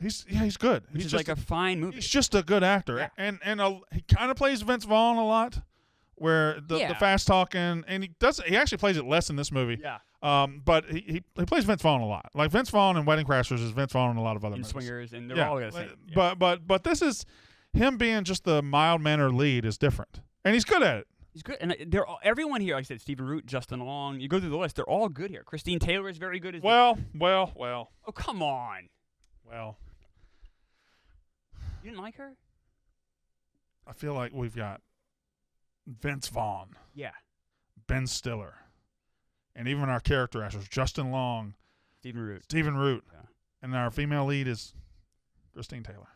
He's good. Which He's is just like a fine movie. He's just a good actor, Yeah. and he kind of plays Vince Vaughn a lot, where the fast talking, and he actually plays it less in this movie. Yeah. But he plays Vince Vaughn a lot. Like Vince Vaughn in Wedding Crashers is Vince Vaughn in a lot of other And movies. Swingers, and they're all gonna say. But this is him being just the mild mannered lead is different, and he's good at it. He's good, and everyone here, like I said, Stephen Root, Justin Long. You go through the list; they're all good here. Christine Taylor is very good as Well. Oh, come on! Well, You didn't like her? I feel like we've got Vince Vaughn, Yeah. Ben Stiller, and even our character actors, Justin Long, Stephen Root, Yeah. and our female lead is Christine Taylor.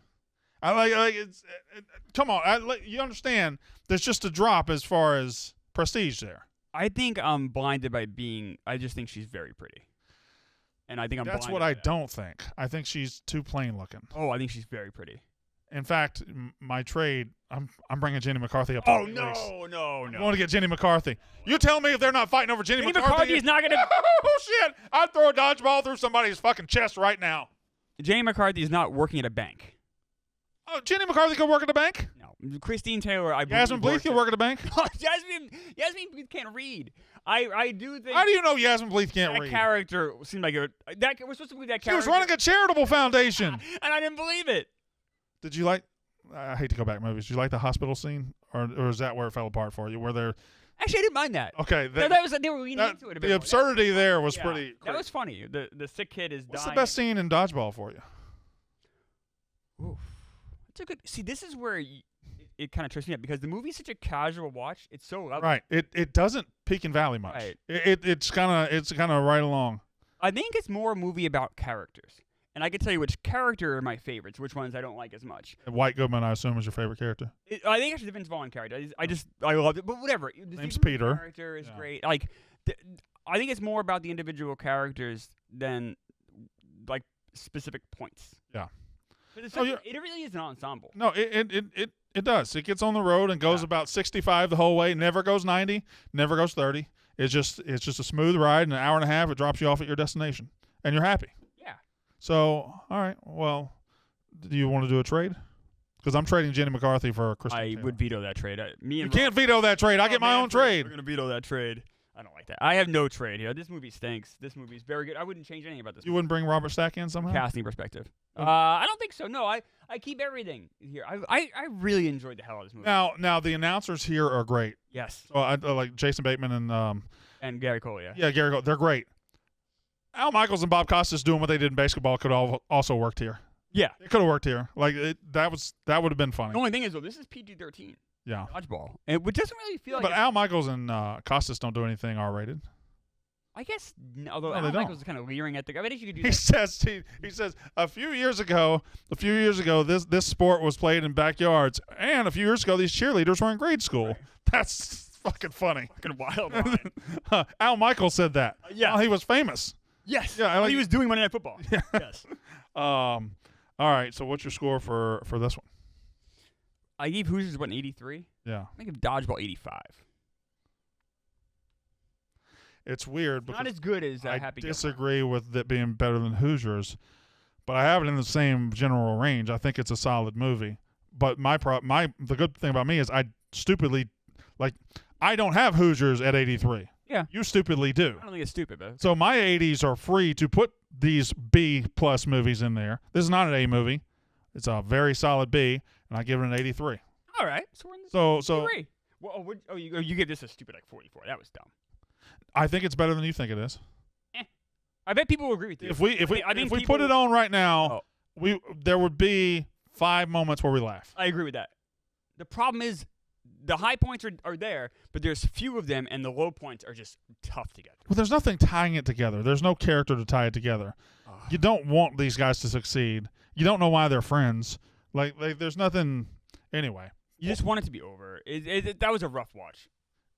I like it's. Come on, you understand? There's just a drop as far as prestige there. I think I'm blinded by I just think she's very pretty, and I think I'm. That's blinded what by I that. don't think. I think she's too plain looking. Oh, I think she's very pretty. In fact, my trade, I'm bringing Jenny McCarthy up. Oh to no, race. no, I no! want to get Jenny McCarthy. You tell me if they're not fighting over Jenny Jenny McCarthy. McCarthy is not gonna. Oh shit! I'd throw a dodgeball through somebody's fucking chest right now. Jenny McCarthy is not working at a bank. Oh, Jenny McCarthy could work at a bank. No, Christine Taylor. Yasmin Bleeth could work at a bank. Yasmin Bleeth can't read. I do think. How do you know Yasmin Bleeth can't that read? character seemed like that was supposed to be that character. She was running a charitable foundation. and I didn't believe it. Did you like? I hate to go back movies. Did you like the hospital scene, or is that where it fell apart for you? Where they're Actually, I didn't mind that. okay? They were leaning into it a bit. The more. absurdity there was Yeah, pretty. That was funny. The sick kid is What's dying. the best scene in Dodgeball for you? Oof. It's a good. See, this is where it kind of trips me up because the movie's such a casual watch. It's so lovely. Right. It doesn't peak in valley much. Right. It's kind of right along. I think it's more a movie about characters, and I can tell you which character are my favorites, which ones I don't like as much. White Goodman, I assume, is your favorite character. I think actually the Vince Vaughn character. I loved it, but whatever. The Name's Stephen Root Peter. Character is Yeah. great. Like, I think it's more about the individual characters than like specific points. Yeah. But it's Oh, it really is an ensemble. No, it does. It gets on the road and goes about 65 the whole way. Never goes 90. Never goes 30. It's just a smooth ride. In an hour and a half, it drops you off at your destination, and you're happy. Yeah. So, all right. Well, do you want to do a trade? Because I'm trading Jenny McCarthy for Christine I Taylor. would veto that trade. You can't veto that trade. I get my own trade. We're gonna veto that trade. I don't like that. I have no trade here. This movie stinks. This movie's very good. I wouldn't change anything about this. You wouldn't bring Robert Stack in somehow? Casting perspective. Oh. I don't think so. No, I keep everything here. I really enjoyed the hell out of this movie. Now the announcers here are great. Yes. So I like Jason Bateman and Gary Cole. Yeah. yeah, Gary. They're great. Al Michaels and Bob Costas doing what they did in Basketball could also worked here. Yeah. It could have worked here. Like that would have been funny. The only thing is though, this is PG-13. Yeah. Dodgeball. It doesn't really feel But like. Al Michaels and Costas don't do anything R-rated. I guess. Although No, Al they don't. Michaels is kind of leering at the. I bet you could do He that. he says a few years ago this sport was played in backyards, and a few years ago these cheerleaders were in grade school. Right. That's fucking funny. Fucking wild. Line. Al Michaels said that. yes. While he was famous. Yes. Yeah, I When like- he was doing Monday Night Football. Yeah. Yes. All right. So what's your score for this one? I gave Hoosiers what, an 83? Yeah. I give Dodgeball 85. It's weird because Not as good as I Happy disagree with it being better than Hoosiers, but I have it in the same general range. I think it's a solid movie. But the good thing about me is I stupidly I don't have Hoosiers at 83. Yeah. You stupidly do. I don't think it's stupid, but So my 80s are free to put these B+ movies in there. This is not an A movie. It's a very solid B, and I give it an 83. all right. So we're in the So agree. Well, you give this a stupid 44. That was dumb. I think it's better than you think it is. I bet people will agree with you. If we I think put it on right now, Oh. there would be 5 moments where we laugh. I agree with that. The problem is the high points are there, but there's few of them, and the low points are just tough to get. Well, there's nothing tying it together. There's no character to tie it together. You don't want these guys to succeed. You don't know why they're friends. Like there's nothing. Anyway, You just want it to be over. That was a rough watch.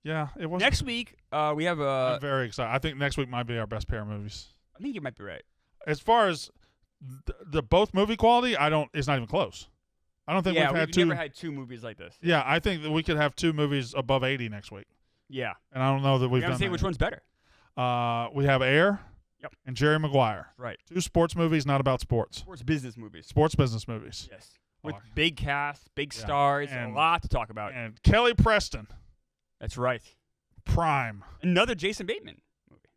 yeah, it was. Next week, we have I'm very excited. I think next week might be our best pair of movies. I think you might be right. As far as the both movie quality, it's not even close. I don't think Yeah, we've had we've two. never had two movies like this. Yeah, I think that we could have two movies above 80 next week, Yeah. and I don't know that We we've gotta done say that. which one's better. We have Air. Yep. And Jerry Maguire. Right. Two sports movies, not about sports. Sports business movies. Sports business movies. Yes. With Oh, big cast, big yeah. stars, And- a lot to talk about. And Kelly Preston, That's right. prime. Another Jason Bateman movie.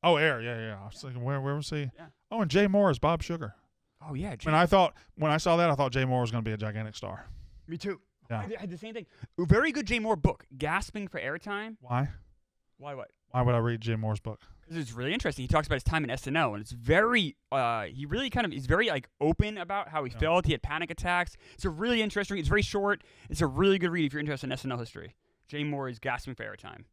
Oh, Air. Yeah. I was thinking, where was he? Yeah. Oh, and Jay Moore is Bob Sugar. Oh yeah. And I thought when I saw that, I thought Jay Moore was going to be a gigantic star. Me too. Yeah. I had the same thing. A very good Jay Moore book. Gasping for airtime. Why? Why what? Why would I read Jay Moore's book? Because it's really interesting. He talks about his time in SNL, and it's very. He's very like open about how he felt. He had panic attacks. It's a really interesting. It's very short. It's a really good read if you're interested in SNL history. Jay Moore is gasping for airtime.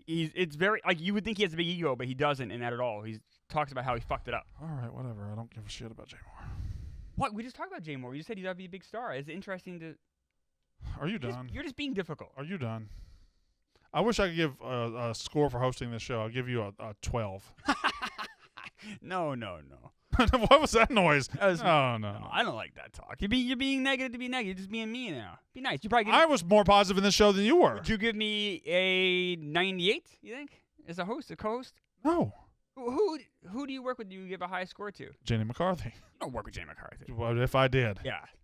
It's very like you would think he has a big ego, but he doesn't in that at all. He talks about how he fucked it up. All right, whatever. I don't give a shit about Jay Moore. What? We just talked about Jay Moore. You just said he'd be a big star. It's interesting to. Are you done? You're just being difficult. Are you done? I wish I could give a score for hosting this show. I'll give you a 12. No. What was that noise? That was- No. No, I don't like that talk. You're being negative to be negative. You're just being mean now. Be nice. You probably I was more positive in this show than you were. would you give me a 98? You think as a host, a co-host? No. Who do you work with? Do you give a high score to? You Jenny McCarthy. don't work with Jay McCarthy. What if I did? Yeah,